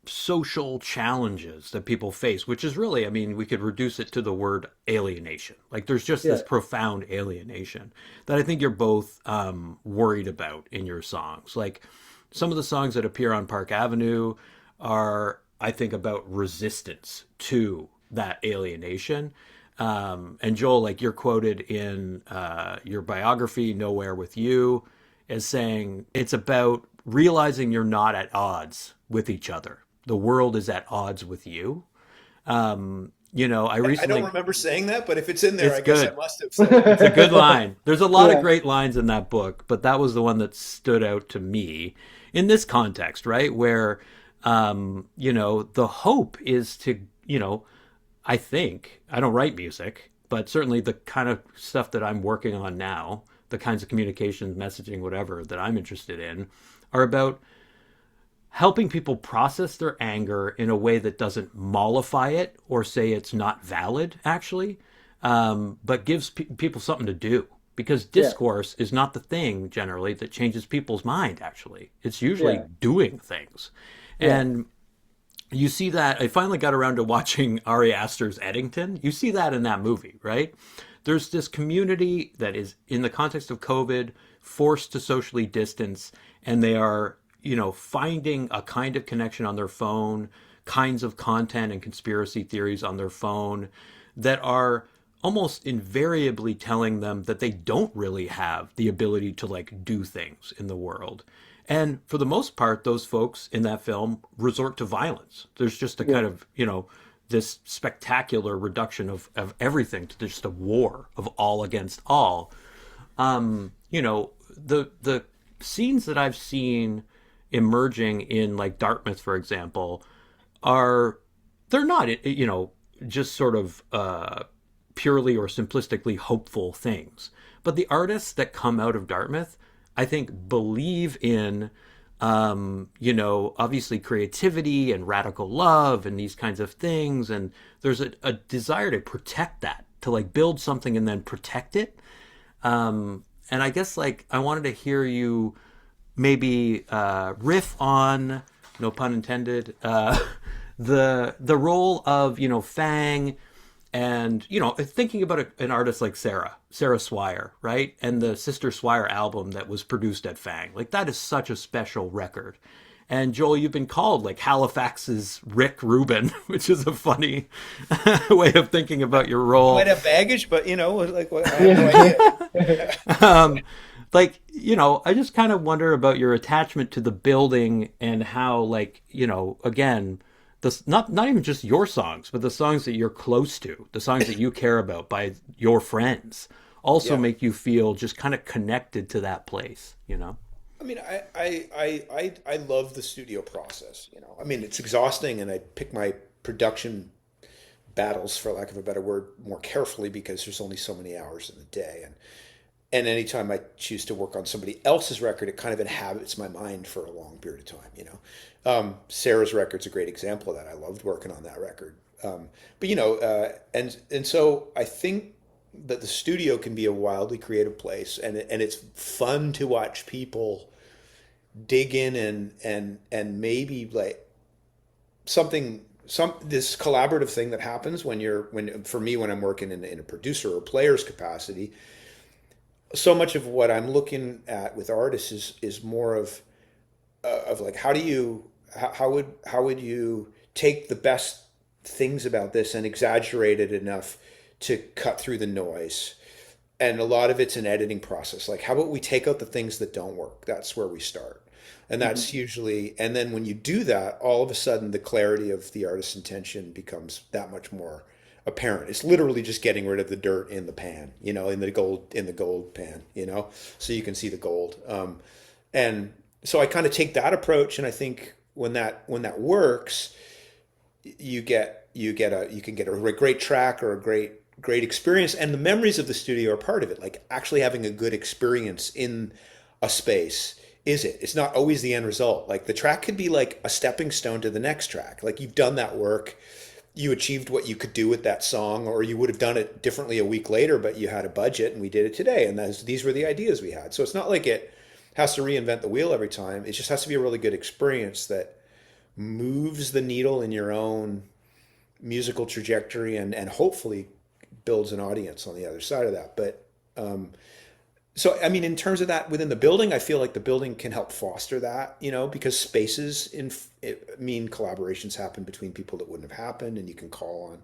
social challenges that people face, which is really, I mean, we could reduce it to the word alienation. Like there's just yeah, this profound alienation that I think you're both worried about in your songs. Like some of the songs that appear on Park Avenue are, I think, about resistance to that alienation. And Joel, like you're quoted in your biography, Nowhere With You, as saying it's about realizing you're not at odds with each other. The world is at odds with you. I I don't recently, remember saying that, but if it's in there, it's I guess I good. must have said it. It's a good line. There's a lot of yeah, great lines in that book, but that was the one that stood out to me in this context, right? Where, the hope is to, I think, I don't write music, but certainly the kind of stuff that I'm working on now, the kinds of communications, messaging, whatever that I'm interested in, are about helping people process their anger in a way that doesn't mollify it or say it's not valid, actually, but gives people something to do. Because yeah, discourse is not the thing generally that changes people's mind, actually. It's usually yeah, doing things. yeah, And you see that. I finally got around to watching Ari Aster's Eddington. You see that in that movie, right? There's this community that is, in the context of COVID, forced to socially distance, and they are, finding a kind of connection on their phone, kinds of content and conspiracy theories on their phone that are almost invariably telling them that they don't really have the ability to like do things in the world. And for the most part, those folks in that film resort to violence. There's just a yeah, kind of, this spectacular reduction of everything to just a war of all against all. The scenes that I've seen emerging in like Dartmouth, for example, are they're not just sort of purely or simplistically hopeful things. But the artists that come out of Dartmouth, I think, believe in, obviously creativity and radical love and these kinds of things. And there's a desire to protect that, to like build something and then protect it. And I guess like I wanted to hear you maybe riff on, no pun intended, the role of, you know, Fang, and, you know, thinking about an artist like Sarah Swire, right? And the Sister Swire album that was produced at Fang. Like, that is such a special record. And Joel, you've been called like Halifax's Rick Rubin, which is a funny way of thinking about your role. Might have baggage, but you know, like I have no idea. Like, you know, I just kind of wonder about your attachment to the building, and how, like, you know, again, this, not even just your songs, but the songs that you're close to, the songs that you care about by your friends, also Yeah. make you feel just kind of connected to that place, you know? I mean, I love the studio process. You know, I mean, it's exhausting, and I pick my production battles, for lack of a better word, more carefully because there's only so many hours in the day, and anytime I choose to work on somebody else's record, it kind of inhabits my mind for a long period of time. You know, Sarah's record's a great example of that. I loved working on that record, but you know, and so I think that the studio can be a wildly creative place, and it's fun to watch people dig in and maybe like this collaborative thing that happens when for me, when I'm working in a producer or player's capacity. So much of what I'm looking at with artists is more of like, how would you take the best things about this and exaggerate it enough to cut through the noise. And a lot of it's an editing process. Like, how about we take out the things that don't work? That's where we start. And that's usually, and then when you do that, all of a sudden the clarity of the artist's intention becomes that much more apparent. It's literally just getting rid of the dirt in the pan, you know, in the gold pan, you know, so you can see the gold. And so I kind of take that approach, and I think when that works, you can get a great track or a great experience, and the memories of the studio are part of it. Like, actually having a good experience in a space it's not always the end result. Like, the track could be like a stepping stone to the next track. Like, you've done that work, you achieved what you could do with that song, or you would have done it differently a week later, but you had a budget and we did it today, and these were the ideas we had. So it's not like it has to reinvent the wheel every time. It just has to be a really good experience that moves the needle in your own musical trajectory, and hopefully builds an audience on the other side of that. But so, I mean, in terms of that within the building, I feel like the building can help foster that, you know, because spaces mean collaborations happen between people that wouldn't have happened, and you can call on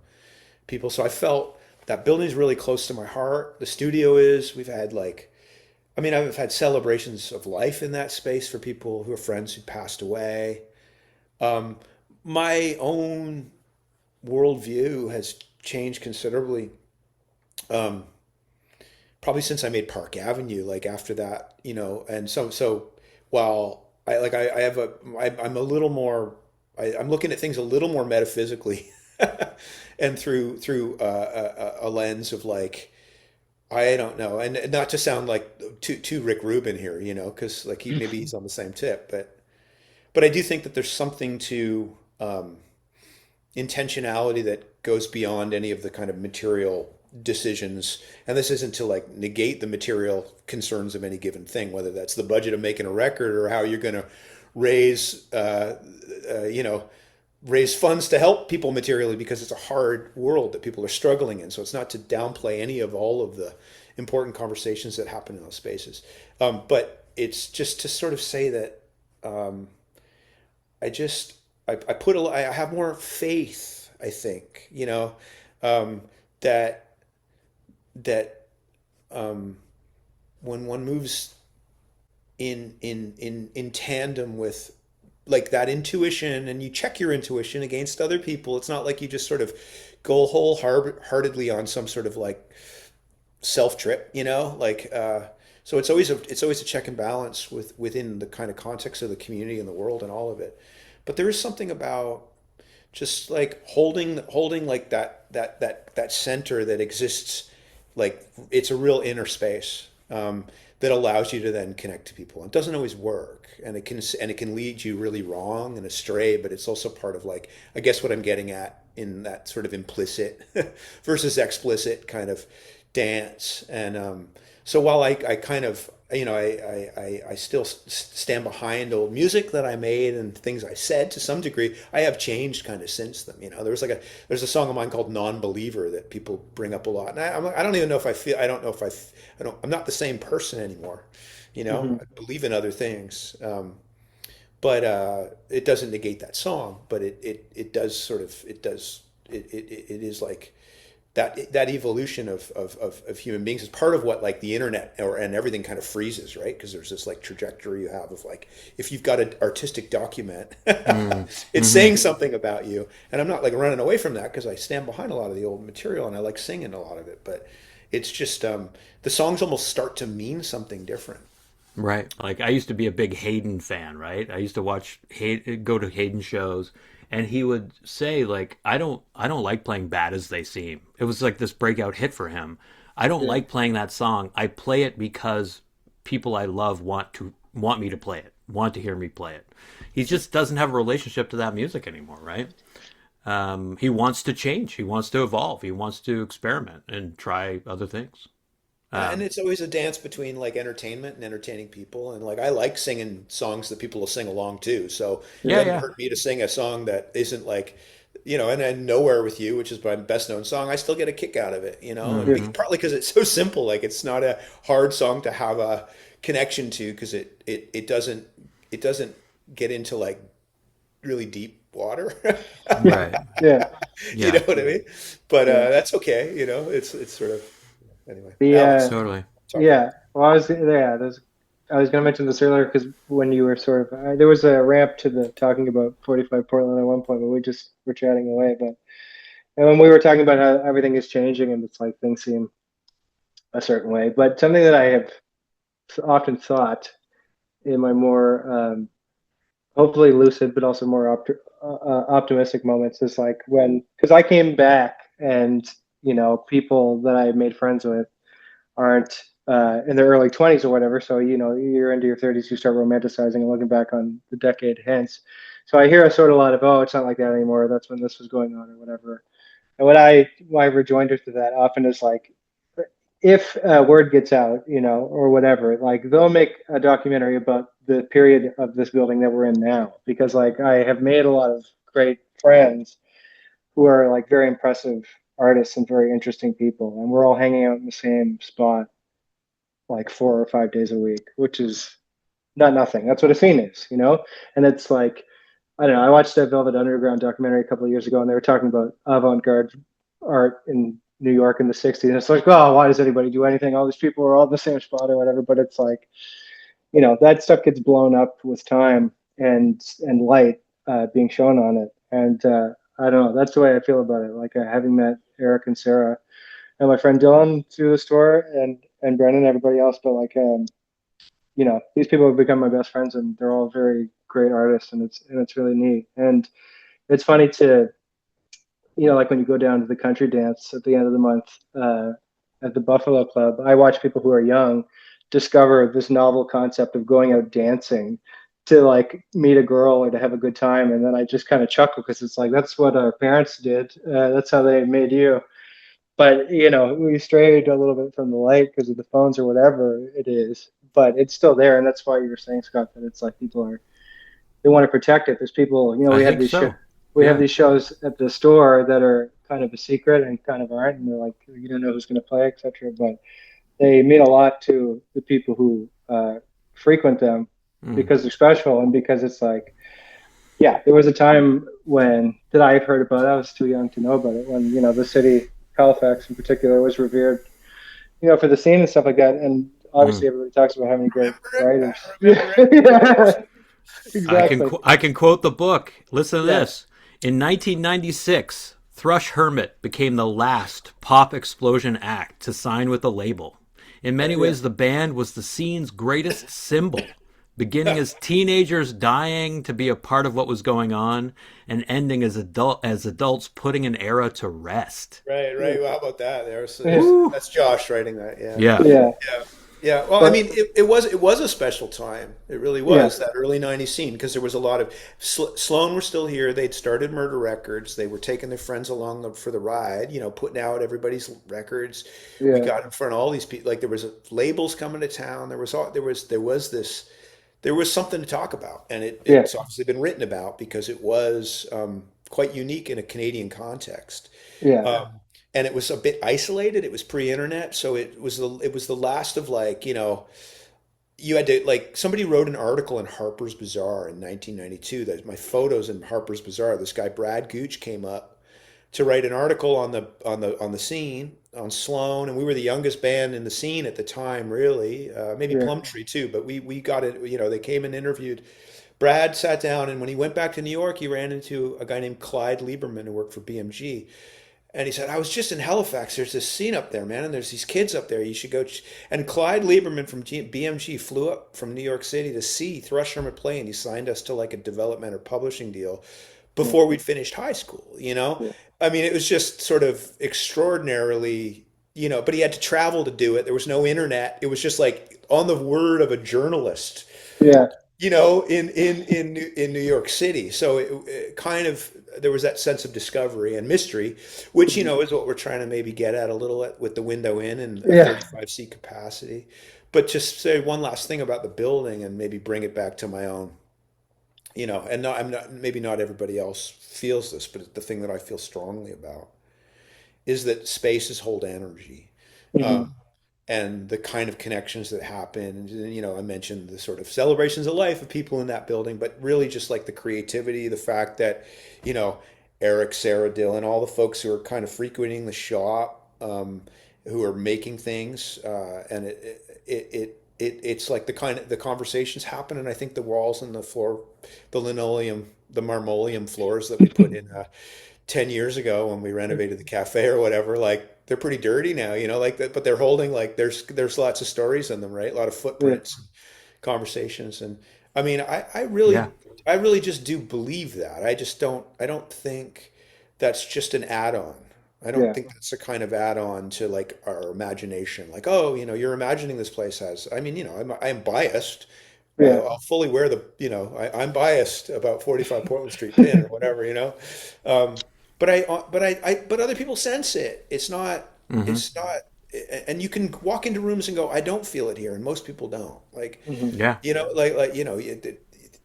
people. So I felt that building is really close to my heart. The studio is. I've had celebrations of life in that space for people who are friends who passed away. My own worldview has changed considerably. Probably since I made Park Avenue, like after that, you know, and so while I'm a little more, I'm looking at things a little more metaphysically and through a lens of like, I don't know, and not to sound like too Rick Rubin here, you know, because like maybe he's on the same tip, but I do think that there's something to intentionality that goes beyond any of the kind of material decisions. And this isn't to like negate the material concerns of any given thing, whether that's the budget of making a record or how you're going to raise raise funds to help people materially, because it's a hard world that people are struggling in. So it's not to downplay any of all of the important conversations that happen in those spaces, but it's just to sort of say that I have more faith, I think, you know, that when one moves in tandem with like that intuition, and you check your intuition against other people, it's not like you just sort of go wholeheartedly on some sort of like self trip, you know, like so it's always a check and balance within the kind of context of the community and the world and all of it. But there is something about just like holding like that center that exists, like it's a real inner space that allows you to then connect to people. It doesn't always work, and it can lead you really wrong and astray, but it's also part of like, I guess what I'm getting at in that sort of implicit versus explicit kind of dance. And so while I kind of I still stand behind old music that I made and things I said to some degree. I have changed kind of since then. There's a song of mine called Non-Believer that people bring up a lot, and I don't even know if I feel, I don't know if I'm not the same person anymore. Hmm. I believe in other things, but it doesn't negate that song. But it does sort of, it is like that evolution of human beings is part of what like the internet and everything kind of freezes, right? Because there's this like trajectory you have of like, if you've got an artistic document, Mm. it's Hmm. saying something about you. And I'm not like running away from that because I stand behind a lot of the old material and I like singing a lot of it. But it's just the songs almost start to mean something different. Right. Like I used to be a big Hayden fan, right? I used to go to Hayden shows, and he would say like, I don't like playing Bad as They Seem. It was like this breakout hit for him. I don't Yeah. like playing that song. I play it because people I love want me to play it, want to hear me play it. He just doesn't have a relationship to that music anymore, right? He wants to change. He wants to evolve. He wants to experiment and try other things. And Um, it's always a dance between like entertainment and entertaining people. And like I like singing songs that people will sing along to. So it yeah, doesn't yeah. hurt me to sing a song that isn't like, and Nowhere with You, which is my best known song, I still get a kick out of it, and Yeah. Hmm. partly because it's so simple. Like it's not a hard song to have a connection to because it doesn't get into like really deep water. Right. Yeah. You Yeah. know what I mean? But Yeah. that's okay. It's sort of anyway. The Alex, Totally. talk to me. Yeah. Well, I was going to mention this earlier because when you were sort of there was a ramp to the talking about 45 Portland at one point, but we just were chatting away. But and when we were talking about how everything is changing and it's like things seem a certain way, but something that I have often thought in my more hopefully lucid but also more optimistic moments is like when because I came back and people that I made friends with aren't in their early 20s or whatever. So, you're into your 30s, you start romanticizing and looking back on the decade hence. So I hear a sort of lot of, oh, it's not like that anymore. That's when this was going on or whatever. And my rejoinder to that often is like, if word gets out, or whatever, like they'll make a documentary about the period of this building that we're in now, because like I have made a lot of great friends who are like very impressive artists and very interesting people, and we're all hanging out in the same spot like 4 or 5 days a week, which is not nothing. That's what a scene is. And it's like, I don't know. I watched that Velvet Underground documentary a couple of years ago, and they were talking about avant-garde art in New York in the '60s. And it's like, oh, why does anybody do anything? All these people are all in the same spot or whatever. But it's like, that stuff gets blown up with time and light being shown on it. And I don't know. That's the way I feel about it. Like having met Eric and Sarah and my friend Dylan through the store and Brennan and everybody else. But like, these people have become my best friends, and they're all very great artists, and it's really neat. And it's funny to, like when you go down to the country dance at the end of the month at the Buffalo Club, I watch people who are young discover this novel concept of going out dancing to like meet a girl or to have a good time, and then I just kind of chuckle because it's like that's what our parents did. That's how they made you. But we strayed a little bit from the light because of the phones or whatever it is. But it's still there, and that's why you were saying, Scott, that it's like people they want to protect it. There's people, I we have think these so. we have Yeah. these shows at the store that are kind of a secret and kind of aren't, and they're like you don't know who's going to play, etc. But they mean a lot to the people who frequent them Mm. because they're special and because it's like, yeah, there was a time when that I had heard about. I was too young to know about it when the city, Halifax in particular, was revered, for the scene and stuff like that. And Mm. obviously, everybody talks about how many great I writers. remember it. Yeah, exactly. I can quote the book. Listen to Yeah, this. In 1996, Thrush Hermit became the last Pop Explosion act to sign with the label. In many yeah, ways, the band was the scene's greatest symbol, beginning as teenagers dying to be a part of what was going on, and ending as adults putting an era to rest. Right, yeah, right. Well, how about that? yeah. Woo! That's Josh writing that. Yeah, Yeah. Yeah. yeah. Yeah, well, I But mean, it was a special time. It really yeah, was that early '90s scene because there was a lot of Sloan were still here. They'd started Murder Records. They were taking their friends along for the ride. Putting out everybody's records. We yeah, got in front of all these people. Like there was labels coming to town. There was something to talk about, and yeah, it's obviously been written about because it was quite unique in a Canadian context. yeah, Um, and it was a bit isolated. It was pre-internet, so it was the last of like you had to like somebody wrote an article in Harper's Bazaar in 1992. That my photos in Harper's Bazaar. This guy Brad Gooch came up to write an article on the scene on Sloan, and we were the youngest band in the scene at the time, really. Maybe yeah, Plumtree too, but we got it. They came and interviewed. Brad sat down, and when he went back to New York, he ran into a guy named Clyde Lieberman who worked for BMG. And he said, I was just in Halifax. There's this scene up there, man, and there's these kids up there. You should go. And Clyde Lieberman from BMG flew up from New York City to see Thrush Hermit play, and he signed us to like a development or publishing deal yeah, before we'd finished high school. yeah, I mean, it was just sort of extraordinarily, but he had to travel to do it. There was no internet. It was just like on the word of a journalist yeah, in New York City. So it kind of there was that sense of discovery and mystery, which mhm, is what we're trying to maybe get at a little with the window in and a yeah, 35 seat capacity. But just say one last thing about the building and maybe bring it back to my own, and not, I'm not maybe not everybody else feels this, but it's the thing that I feel strongly about is that spaces hold energy. mhm, Um, and the kind of connections that happen. I mentioned the sort of celebrations of life of people in that building, but really just like the creativity, the fact that, you know, Eric, Sarah, Dylan, all the folks who are kind of frequenting the shop, who are making things, and it's like the conversations happen, and I think the walls and the floor, the linoleum, the marmoleum floors that we put in 10 years ago when we renovated the cafe or whatever, like they're pretty dirty now, like that, but they're holding like there's lots of stories in them, right? A lot of yeah, footprints, conversations. And I mean, Yeah. I really just do believe that. I don't think that's just an add-on. I don't yeah, think that's a kind of add-on to like our imagination. Like, oh, you're imagining this place has, I mean, I'm biased. yeah, I'll fully wear I'm biased about 45 Portland Street pin or whatever. Um, but other people sense it. Hmm. It's not, and you can walk into rooms and go, I don't feel it here, and most people don't. Like, mhm, Yeah.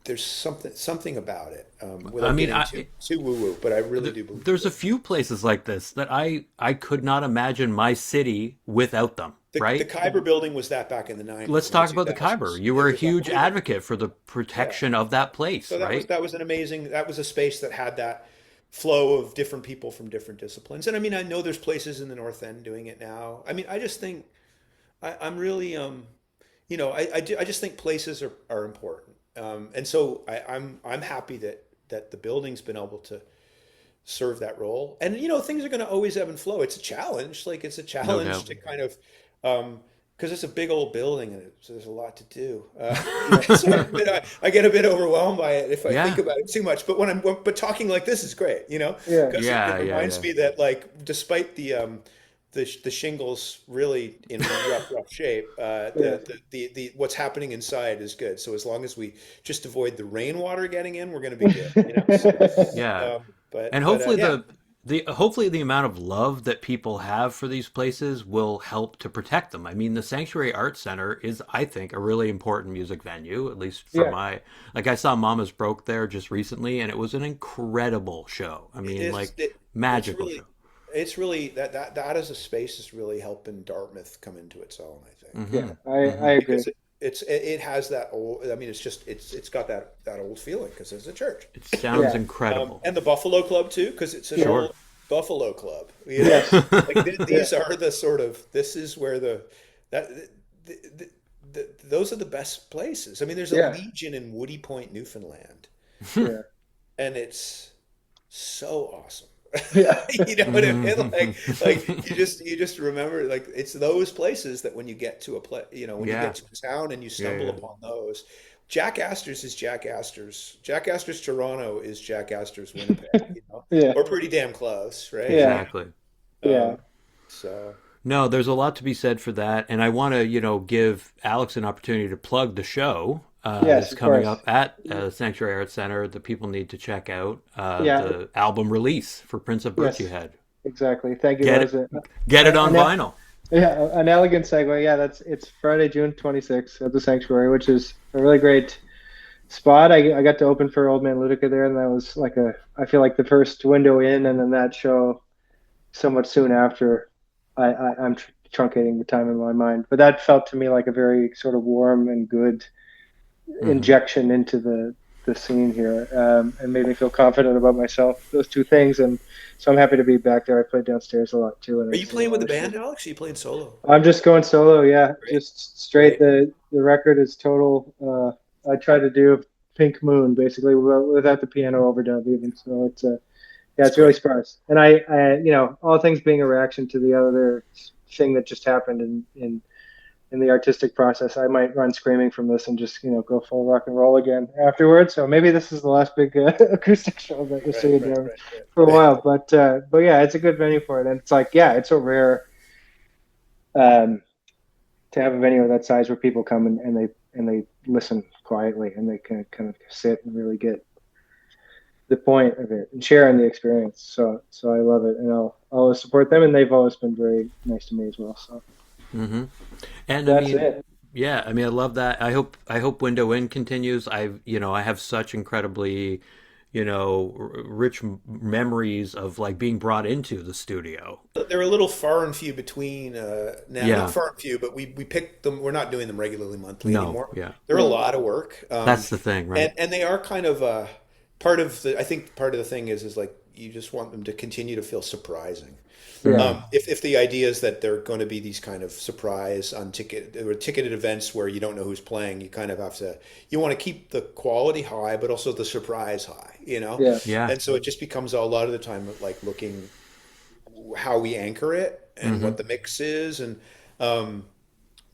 there's something about it, I without mean, getting too woo woo, but I really do believe there's a it. few places like this that I could not imagine my city without them, The right? Khyber building was that back in the '90s Let's and the talk about the Khyber. 2000s. You were It a was huge unbelievable. advocate for the Yeah. protection of that place, So that was right? that was an amazing. That was a space that had that flow of different people from different disciplines. And I mean, I know there's places in the North End doing it now. I mean, I just think I'm really, I just think places are important. And so I'm happy that the building's been able to serve that role. And things are going to always ebb and flow. It's a challenge. Like it's a No challenge doubt. to kind of, because it's a big old building and so there's a lot to do. yeah, So I get a bit overwhelmed by it if I think Yeah. about it too much. But talking like this is great, yeah, because it Yeah, yeah, reminds yeah. me that like despite the shingles really in rough shape, yeah, the what's happening inside is good. So as long as we just avoid the rainwater getting in, we're going to be good. So, Yeah. but And but hopefully yeah. the amount of love that people have for these places will help to protect them. I mean, the Sanctuary Arts Center is, I think, a really important music venue, at least for yeah. my, like I saw Mama's Broke there just recently, and it was an incredible show. I mean, It's like it, it's magical show. really it's really that as a space is really helping Dartmouth come into its own, I think. Yeah, Hmm. I Hmm. agree. Because it has that old. I mean, it's got that old feeling because it's a church. It sounds Yeah, incredible. And the Buffalo Club too, because it's an yeah, Sure. old Buffalo Club. yes, Like yeah, these are the sort of this is where that those are the best places. I mean, there's a yeah, Legion in Woody Point, Newfoundland, yeah, and it's so awesome. yeah, You know what I mean? Like you just remember like it's those places that when you get to when you get Yeah. to a town and you Yeah. stumble Yeah. upon those. Jack Astor's is Jack Astor's. Jack Astor's Toronto is Jack Astor's Winnipeg, yeah, or pretty damn close, right? yeah, Exactly. yeah, So No, there's a lot to be said for that, and I want to, give Alex an opportunity to plug the show Yes, that's of coming course. up at Sanctuary Arts Center that people need to check out. Yeah, The album release for Prince of Birchy yes, Head. exactly. Thank you. That Get was it, it. get it on An, vinyl. yeah, an elegant segue. Yeah, it's Friday, June 26th at the Sanctuary, which is a really great spot. I got to open for Old Man Ludica there, and that was like I feel like the first window in, and then that show somewhat soon after. I'm truncating the time in my mind, but that felt to me like a very sort of warm and good Hmm. injection into the scene here, and made me feel confident about myself. Those two things, and so I'm happy to be back there. I played downstairs a lot too, and Are you it's a playing with lot the of shit. band, Alex? Or are you playing solo? I'm just going solo, yeah, Great, just straight. great. The record is total. I try to do Pink Moon basically without the piano overdub even, so it's yeah, That's it's really great. sparse. And all things being a reaction to the other thing that just happened in the artistic process, I might run screaming from this and just go full rock and roll again afterwards. So maybe this is the last big acoustic show that you'll see Right, in right, there right, for a right. while. But yeah, it's a good venue for it, and it's like yeah, it's so rare um, to have a venue of that size where people come and they listen quietly and they can kind of sit and really get the point of it and share in the experience. So I love it, and I'll always support them, and they've always been very nice to me as well. So Hmm. And I that's mean, it. yeah, I mean, I love that. I hope Window In continues. I have such incredibly, rich memories of like being brought into the studio. They're a little far and few between now. Not Yeah. far and few, but we picked them. We're not doing them regularly monthly No. anymore. Yeah. They're a Yeah, lot of work, That's the thing, right? and they are kind of part of the. I think part of the thing is like you just want them to continue to feel surprising. yeah, Hmm. If the idea is that they're going to be these kind of surprise on ticketed events where you don't know who's playing, you kind of have to you want to keep the quality high, but also the surprise high, yeah, Yeah. and so it just becomes a lot of the time like looking how we anchor it and Hmm. what the mix is, and um,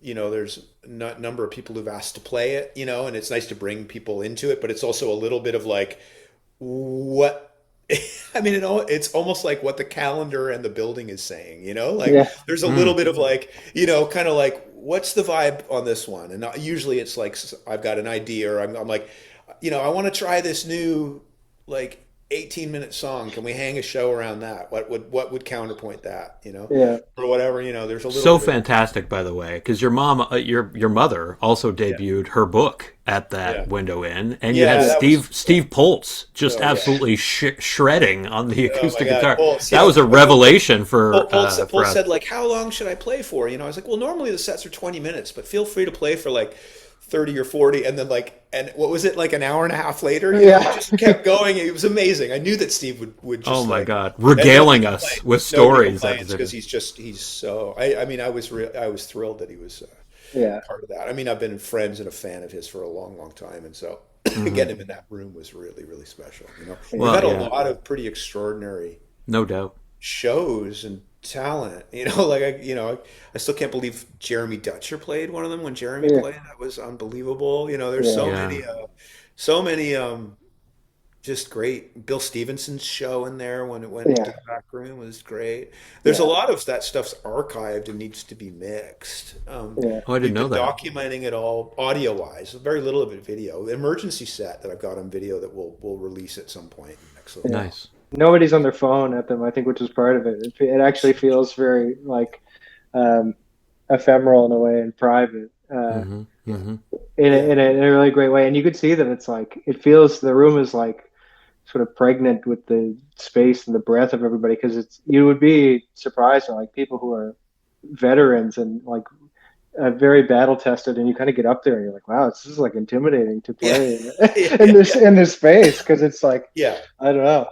there's a number of people who've asked to play it, and it's nice to bring people into it, but it's also a little bit of like what I mean, it's almost like what the calendar and the building is saying, like yeah, there's a little Mm. bit of like, kind of like, what's the vibe on this one? And usually it's like, I've got an idea or I'm like, I want to try this new, like 18-minute song. Can we hang a show around that? What would counterpoint that, yeah, or whatever, there's a little So bit of that. fantastic, by the way, because your mom, your mother, also Yeah. debuted her book at that Yeah. Window In, and you had Yeah. That was, Steve Poltz just oh yeah. absolutely shredding on the Oh my acoustic God. guitar. Well, That was a revelation for Paul us. said, like, how long should I play for? I was like, well, normally the sets are 20 minutes, but feel free to play for like 30 or 40. And then, like, and what was it, like an hour and a half later? It yeah, just kept going. It was amazing. I knew that Steve would Oh just my like, God, and nobody regaling us with complains. Nobody stories complains after. because he's so, I mean, I was thrilled that he was yeah, part of that. I mean, I've been friends and a fan of his for a long, long time. And so Hmm. getting him in that room was really, really special. We've yeah, had Well, a yeah, lot of pretty extraordinary no doubt. shows and talent. Like I still can't believe Jeremy Dutcher played one of them when Jeremy yeah, played. That was unbelievable. There's yeah, Yeah, so many just great. Bill Stevenson's show in there when it went into yeah, the back room was great. There's a yeah, lot of that stuff's archived and needs to be mixed. yeah, oh, I didn't We've know been that. documenting it all audio wise. Very little of it video. The emergency set that I've got on video that we'll release at some point in the next little yeah. while. Nice. Nobody's on their phone at them, I think, which is part of it. It actually feels very like um, ephemeral in a way and private. Hmm. Hmm. Yeah. In a really great way. And you could see that it's like it feels the room is like sort of pregnant with the space and the breath of everybody because it's you would be surprised at like people who are veterans and like very battle tested, and you kind of get up there and you're like, wow, this is like intimidating to Yeah. play Yeah. in Yeah. this space because it's like Yeah. I don't know.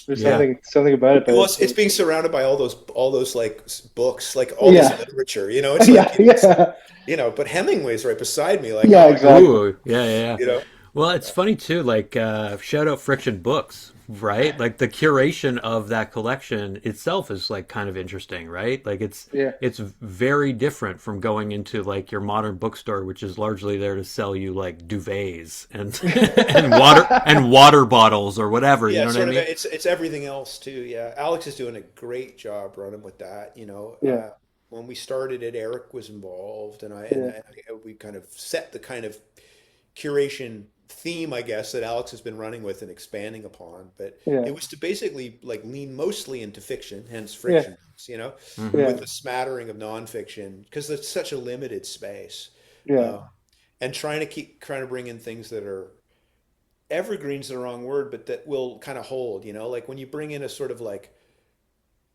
There's Yeah. something about it, but Well, it's being surrounded by all those like books, like all this yeah, literature. It's yeah, like yeah, but Hemingway's right beside me. Like, yeah, oh my God, exactly. Ooh, yeah, yeah, yeah. you know. Well, it's funny too. Like, shout out Friction Books, right? Like the curation of that collection itself is like kind of interesting, right? Like Yeah, it's very different from going into like your modern bookstore, which is largely there to sell you like duvets and and water bottles or whatever. You Yeah, know what I sort of. mean? It's everything else too. Yeah, Alex is doing a great job running with that. yeah. when we started it, Eric was involved, Yeah. we kind of set the kind of curation theme, I guess, that Alex has been running with and expanding upon. But Yeah. it was to basically like lean mostly into fiction, hence Yeah. friction, Hmm. Yeah. with a smattering of nonfiction because it's such a limited space. Yeah. Uh, and trying to bring in things that are evergreen's the wrong word, but that will kind of hold, like when you bring in a sort of like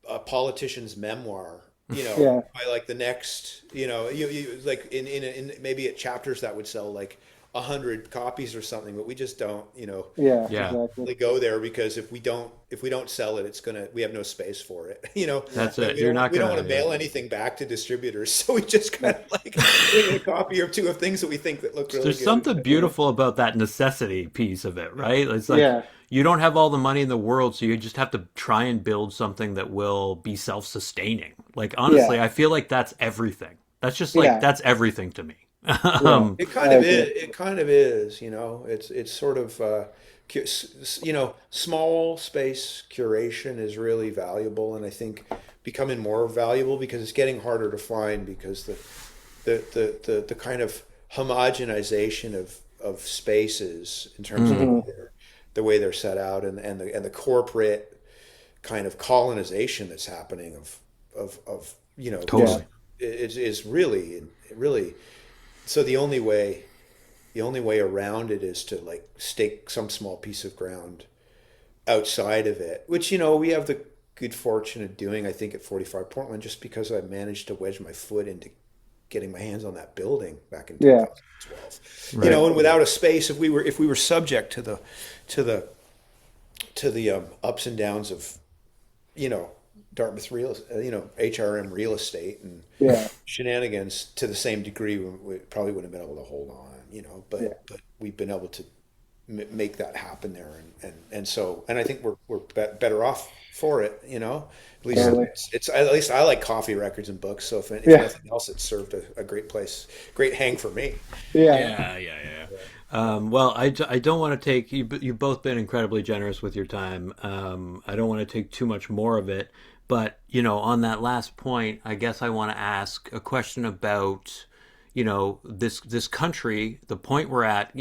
a politician's memoir, Yeah. by like the next, you like in maybe at chapters that would sell like 100 copies or something, but we just don't, Yeah. Yeah, Exactly. really go there because if we don't sell it, we have no space for it, Yeah. that's like it. You're not we don't want gonna. to Yeah. mail anything back to distributors, so we just kind of like bring in a copy or two of things that we think that look really There's good. something beautiful about that necessity piece of it, right? It's like Yeah. you don't have all the money in the world, so you just have to try and build something that will be self-sustaining. Like Yeah. honestly, I feel like that's everything. That's just like Yeah. that's everything to me. Yeah. It I kind of agree. is. It kind of is. It's sort of small space curation is really valuable, and I think becoming more valuable because it's getting harder to find because the kind of homogenization of spaces in terms of Mm, Hmm. the way they're set out and the corporate kind of colonization that's happening of Yeah. just totally. is really so the only way around it is to like stake some small piece of ground outside of it, which we have the good fortune of doing, I think, at 45 Portland, just because I managed to wedge my foot into getting my hands on that building back in Yeah. 2012. Right. And without a space, if we were subject to the ups and downs of you know Dartmouth HRM real estate and Yeah. shenanigans to the same degree, we probably wouldn't have been able to hold on, Yeah. but we've been able to make that happen there, and I think we're better off for it, At least Yeah. Totally. at least I like coffee, records, and books. So if Yeah. nothing else, it served a great hang for me. Yeah. Yeah, yeah, yeah. Well, I don't want to take you. You've both been incredibly generous with your time. I don't want to take too much more of it, but on that last point, I guess I want to ask a question about, this country, the point we're at.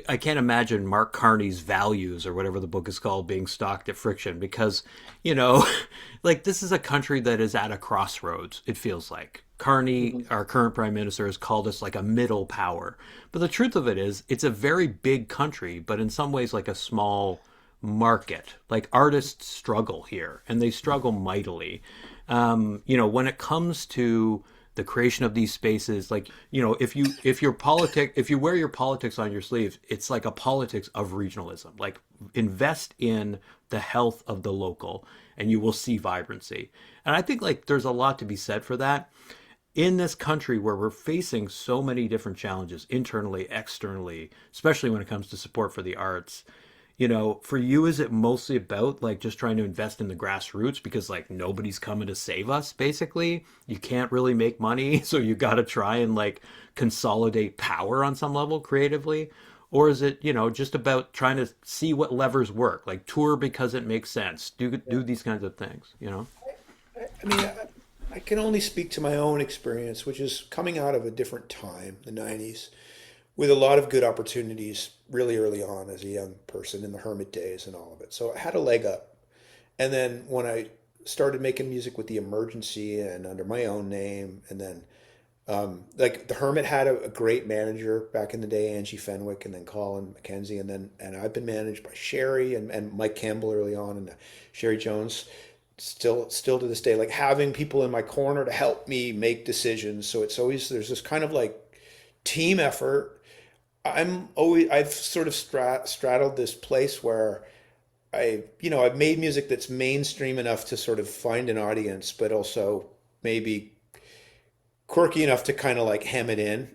I can't imagine Mark Carney's Values or whatever the book is called being stocked at Friction because, you know, like this is a country that is at a crossroads, it feels like. Carney, Hmm. our current prime minister, has called us like a middle power. But the truth of it is, it's a very big country, but in some ways like a small market. Like artists struggle here, and they struggle mightily. When it comes to the creation of these spaces, like if you wear your politics on your sleeve, it's like a politics of regionalism. Like invest in the health of the local, and you will see vibrancy. And I think like there's a lot to be said for that in this country where we're facing so many different challenges internally, externally, especially when it comes to support for the arts. For you, is it mostly about like just trying to invest in the grassroots because like nobody's coming to save us, basically? You can't really make money, so you got to try and like consolidate power on some level creatively? Or is it, just about trying to see what levers work, like tour because it makes sense, do these kinds of things? I mean, I can only speak to my own experience, which is coming out of a different time, the 90s, with a lot of good opportunities really early on as a young person in the Hermit days and all of it. So I had a leg up. And then when I started making music with the Emergency and under my own name, and then like the Hermit had a great manager back in the day, Angie Fenwick, and then Colin McKenzie, and I've been managed by Sherry and Mike Campbell early on, and Sherry Jones. Still to this day, like having people in my corner to help me make decisions. So it's always there's this kind of like team effort. I've sort of straddled this place where I've made music that's mainstream enough to sort of find an audience, but also maybe quirky enough to kind of like hem it in,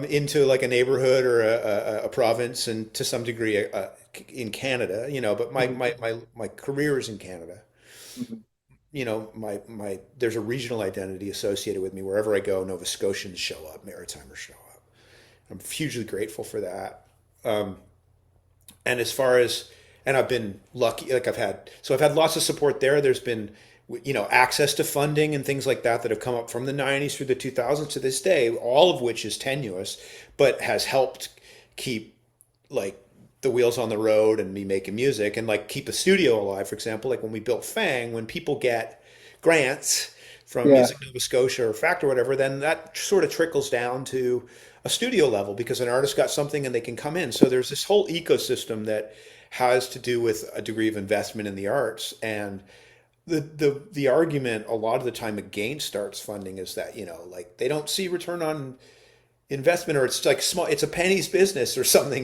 into like a neighborhood or a province, and to some degree in Canada, But my Hmm. my my my career is in Canada. Hmm. My there's a regional identity associated with me. Wherever I go, Nova Scotians show up, Maritimers show up. I'm hugely grateful for that. Um, and as far as and I've been lucky. Like I've had lots of support there. There's been, access to funding and things like that have come up from the 90s through the 2000s to this day, all of which is tenuous, but has helped keep like the wheels on the road and me making music and like keep the studio alive. For example, like when we built Fang, when people get grants from Yeah. Music Nova Scotia or FACT or whatever, then that sort of trickles down to a studio level because an artist got something and they can come in. So there's this whole ecosystem that has to do with a degree of investment in the arts. And the argument a lot of the time against arts funding is that, like they don't see return on investment, or it's like small, it's a penny's business or something,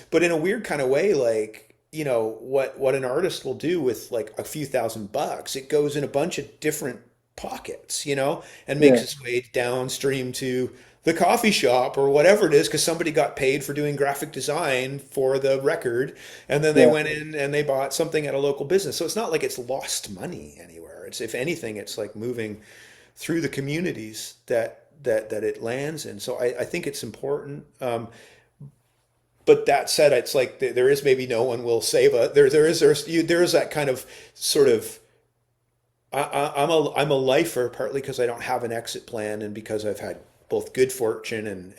but in a weird kind of way, like, what an artist will do with like a few $1,000, it goes in a bunch of different pockets, and makes Yeah. its way downstream to the coffee shop or whatever it is, because somebody got paid for doing graphic design for the record, and then they Yeah. went in and they bought something at a local business. So it's not like it's lost money anywhere. It's, if anything, it's like moving through the communities that it lands in. So I think it's important. But that said, it's like there is maybe no one will save a there is that kind of sort of I'm a lifer partly because I don't have an exit plan and because I've had both good fortune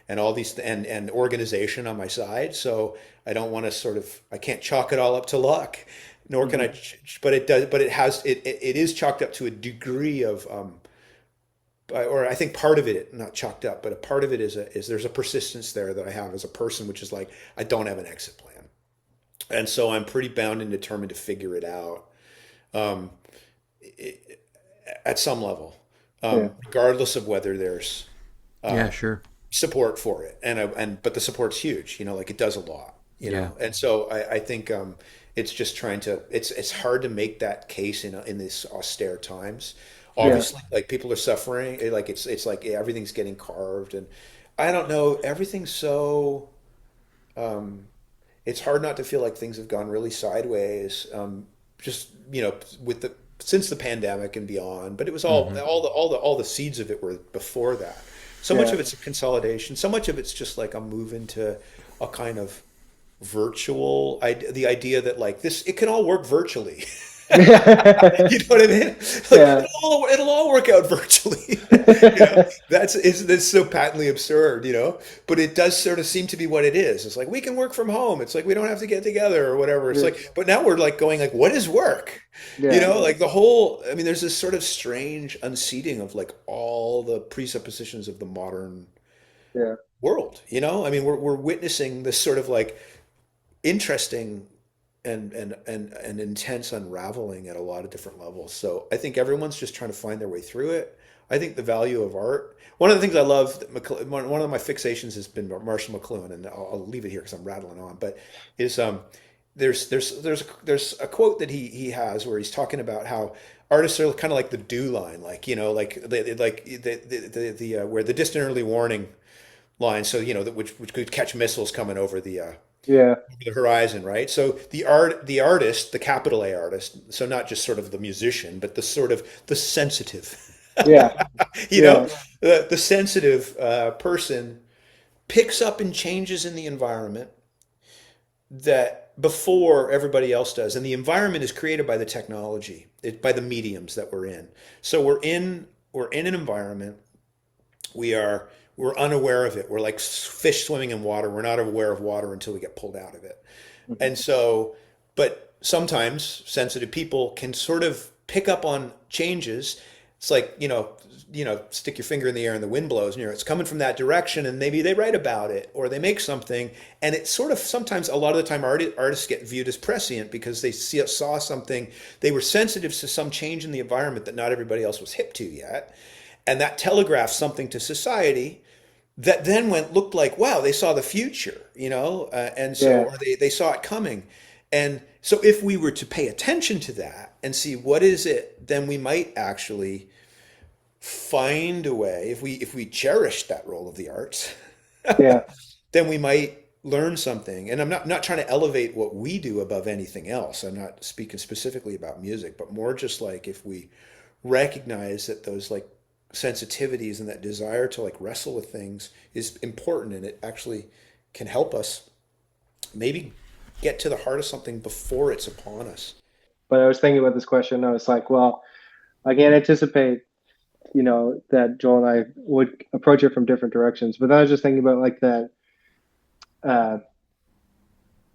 and all these and organization on my side. So I don't want to I can't chalk it all up to luck, nor can I. But it does. But it is chalked up to a degree of or I think part of it, not chalked up, but a part of it is there's a persistence there that I have as a person, which is like, I don't have an exit plan. And so I'm pretty bound and determined to figure it out, um, at some level, Yeah. regardless of whether there's Yeah, sure. support for it. But the support's huge, like it does a lot, Yeah. And so I think, it's just it's hard to make that case in these austere times. Yeah. Obviously, like people are suffering, like it's like everything's getting carved, and I don't know, everything's so it's hard not to feel like things have gone really sideways. Just with the since the pandemic and beyond, but it was all the seeds of it were before that. So much Yeah. of it's a consolidation. So much of it's just like a move into a kind of virtual the idea that like this, it can all work virtually. You know what I mean? Like Yeah. it'll all work out virtually. That's so patently absurd, But it does sort of seem to be what it is. It's like we can work from home. It's like we don't have to get together or whatever. It's Yeah. like, but now we're like going like, what is work? Yeah. Like the whole. I mean, there's this sort of strange unseating of like all the presuppositions of the modern Yeah. world. I mean, we're witnessing this sort of like interesting and intense unraveling at a lot of different levels. So I think everyone's just trying to find their way through it. I think the value of art. One of the things I love, one of my fixations has been Marshall McLuhan, and I'll leave it here because I'm rattling on. But is there's a quote that he has where he's talking about how artists are kind of like the dew line, like the where the distant early warning line. So which could catch missiles coming over Yeah. the horizon, right? So the artist, the capital A artist, so not just sort of the musician, but the sort of the sensitive, Yeah. you Yeah. know, the sensitive person picks up and changes in the environment that before everybody else does, and the environment is created by the technology, by the mediums that we're in. So we're in an environment. We're unaware of it. We're like fish swimming in water. We're not aware of water until we get pulled out of it. And so, but sometimes sensitive people can sort of pick up on changes. It's like, stick your finger in the air and the wind blows, and it's coming from that direction, and maybe they write about it or they make something. And it's sort of sometimes, a lot of the time, artists get viewed as prescient because they saw something, they were sensitive to some change in the environment that not everybody else was hip to yet. And that telegraphed something to society that then looked like, wow, they saw the future, and so, Yeah. or they saw it coming. And so if we were to pay attention to that and see what is it, then we might actually find a way, if we cherish that role of the arts, Yeah. then we might learn something. And I'm not trying to elevate what we do above anything else. I'm not speaking specifically about music, but more just like if we recognize that those like sensitivities and that desire to like wrestle with things is important, and it actually can help us maybe get to the heart of something before it's upon us. But I was thinking about this question. I was like, well, I can't anticipate, that Joel and I would approach it from different directions. But then I was just thinking about uh,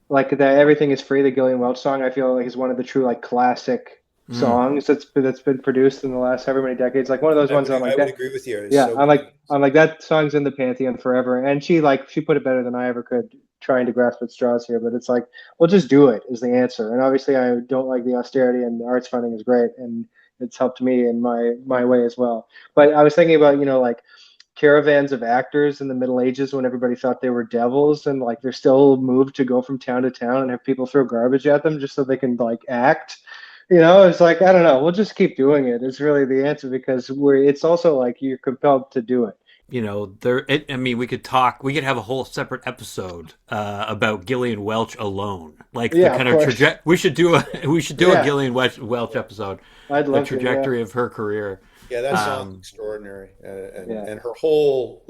like that everything is free. The Gillian Welch song, I feel like is one of the true like classic songs that's been produced in the last however many decades. Like one of those ones I'm like, I would agree with you. Yeah, I'm like that song's in the pantheon forever. And she put it better than I ever could, trying to grasp at straws here. But it's like, well, just do it is the answer. And obviously, I don't like the austerity, and the arts funding is great, and it's helped me in my way as well. But I was thinking about like caravans of actors in the Middle Ages when everybody thought they were devils, and like they're still moved to go from town to town and have people throw garbage at them just so they can like act. It's like, I don't know, we'll just keep doing it. It's really the answer, because it's also like you're compelled to do it. We could have a whole separate episode about Gillian Welch alone. Like the Yeah, kind of of course. we should do a Yeah. Gillian Welch episode. I'd love The trajectory of her career. Yeah, that song's extraordinary, Yeah. and her whole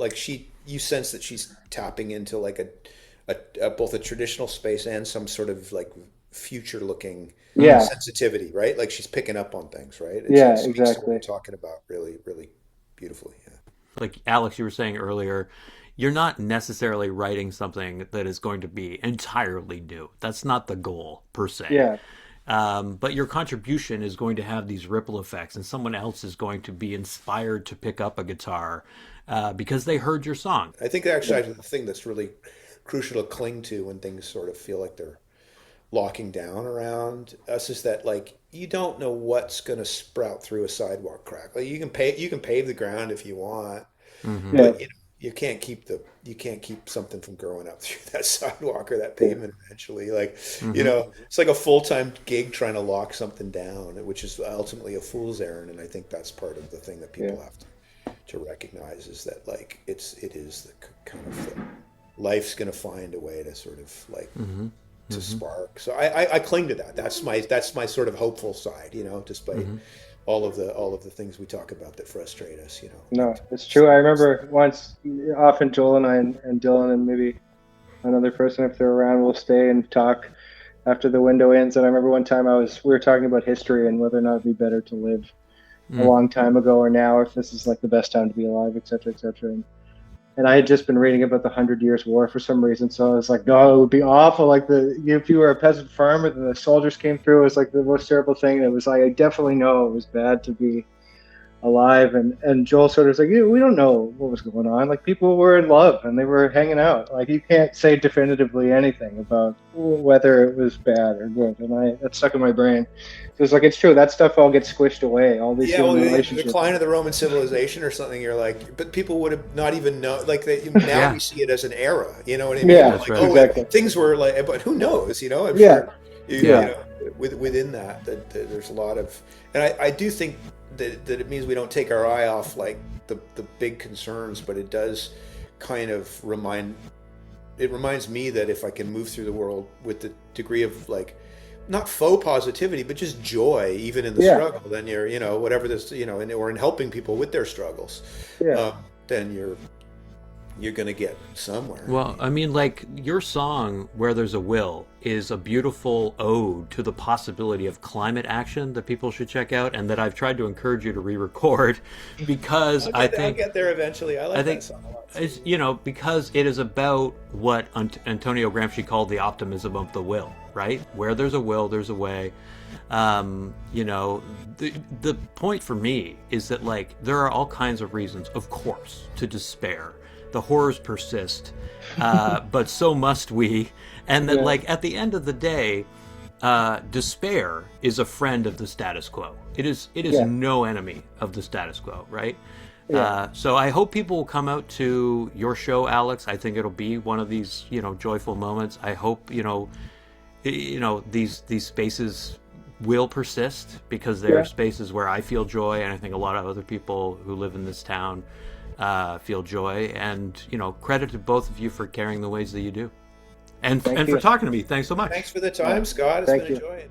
you sense that she's tapping into like a both a traditional space and some sort of like future looking Yeah. sensitivity, right? Like she's picking up on things, right? Yeah, It speaks to what exactly. we're talking about really, really beautifully. Yeah. Like Alex, you were saying earlier, you're not necessarily writing something that is going to be entirely new. That's not the goal per se. Yeah. But your contribution is going to have these ripple effects, and someone else is going to be inspired to pick up a guitar because they heard your song. I think actually the thing that's really crucial to cling to when things sort of feel like they're locking down around us is that like you don't know what's going to sprout through a sidewalk crack. Like you can pave the ground if you want, but you can't keep something from growing up through that sidewalk or that pavement eventually. Like it's like a full-time gig trying to lock something down, which is ultimately a fool's errand. And I think that's part of the thing that people have to recognize is that like it is the kind of life's going to find a way to sort of like to spark. So I cling to that. That's my sort of hopeful side, despite all of the things we talk about that frustrate us, No, it's true. I remember once, often Joel and I and Dylan and maybe another person, if they're around, will stay and talk after the window ends. And I remember one time we were talking about history and whether or not it'd be better to live a long time ago or now, if this is like the best time to be alive, et cetera, et cetera. And I had just been reading about the 100 Years' War for some reason, so I was like, no, it would be awful. Like if you were a peasant farmer, then the soldiers came through. It was like the most terrible thing. And it was like, I definitely know it was bad to be alive. And Joel sort of was like, yeah, we don't know what was going on. Like people were in love and they were hanging out. Like you can't say definitively anything about whether it was bad or good. And that stuck in my brain. So it's like, it's true. That stuff all gets squished away. All these human the relationships. decline of the Roman civilization or something. You're like, but people would have not even known. Like now we see it as an era. You know what I mean? Yeah, like, right. Exactly. Things were like, but who knows? I'm Yeah. sure within that there's a lot of, and I do think that it means we don't take our eye off like the big concerns, but it does kind of reminds me that if I can move through the world with the degree of like not faux positivity, but just joy, even in the struggle, then you're, whatever this, or in helping people with their struggles, then you're going to get somewhere. Well, I mean, like your song, Where There's a Will, is a beautiful ode to the possibility of climate action that people should check out, and that I've tried to encourage you to re-record because I'll get there eventually. I think that song a lot. It's, because it is about what Antonio Gramsci called the optimism of the will, right? Where there's a will, there's a way. The point for me is that like there are all kinds of reasons, of course, to despair. The horrors persist, but so must we. And that like at the end of the day, despair is a friend of the status quo. It is no enemy of the status quo, right? So I hope people will come out to your show, Alex. I think it'll be one of these, joyful moments. I hope, these spaces will persist because they are spaces where I feel joy, and I think a lot of other people who live in this town feel joy. And, credit to both of you for carrying the ways that you do. And for talking to me. Thanks so much. Thanks for the time, Scott. It's been a joy.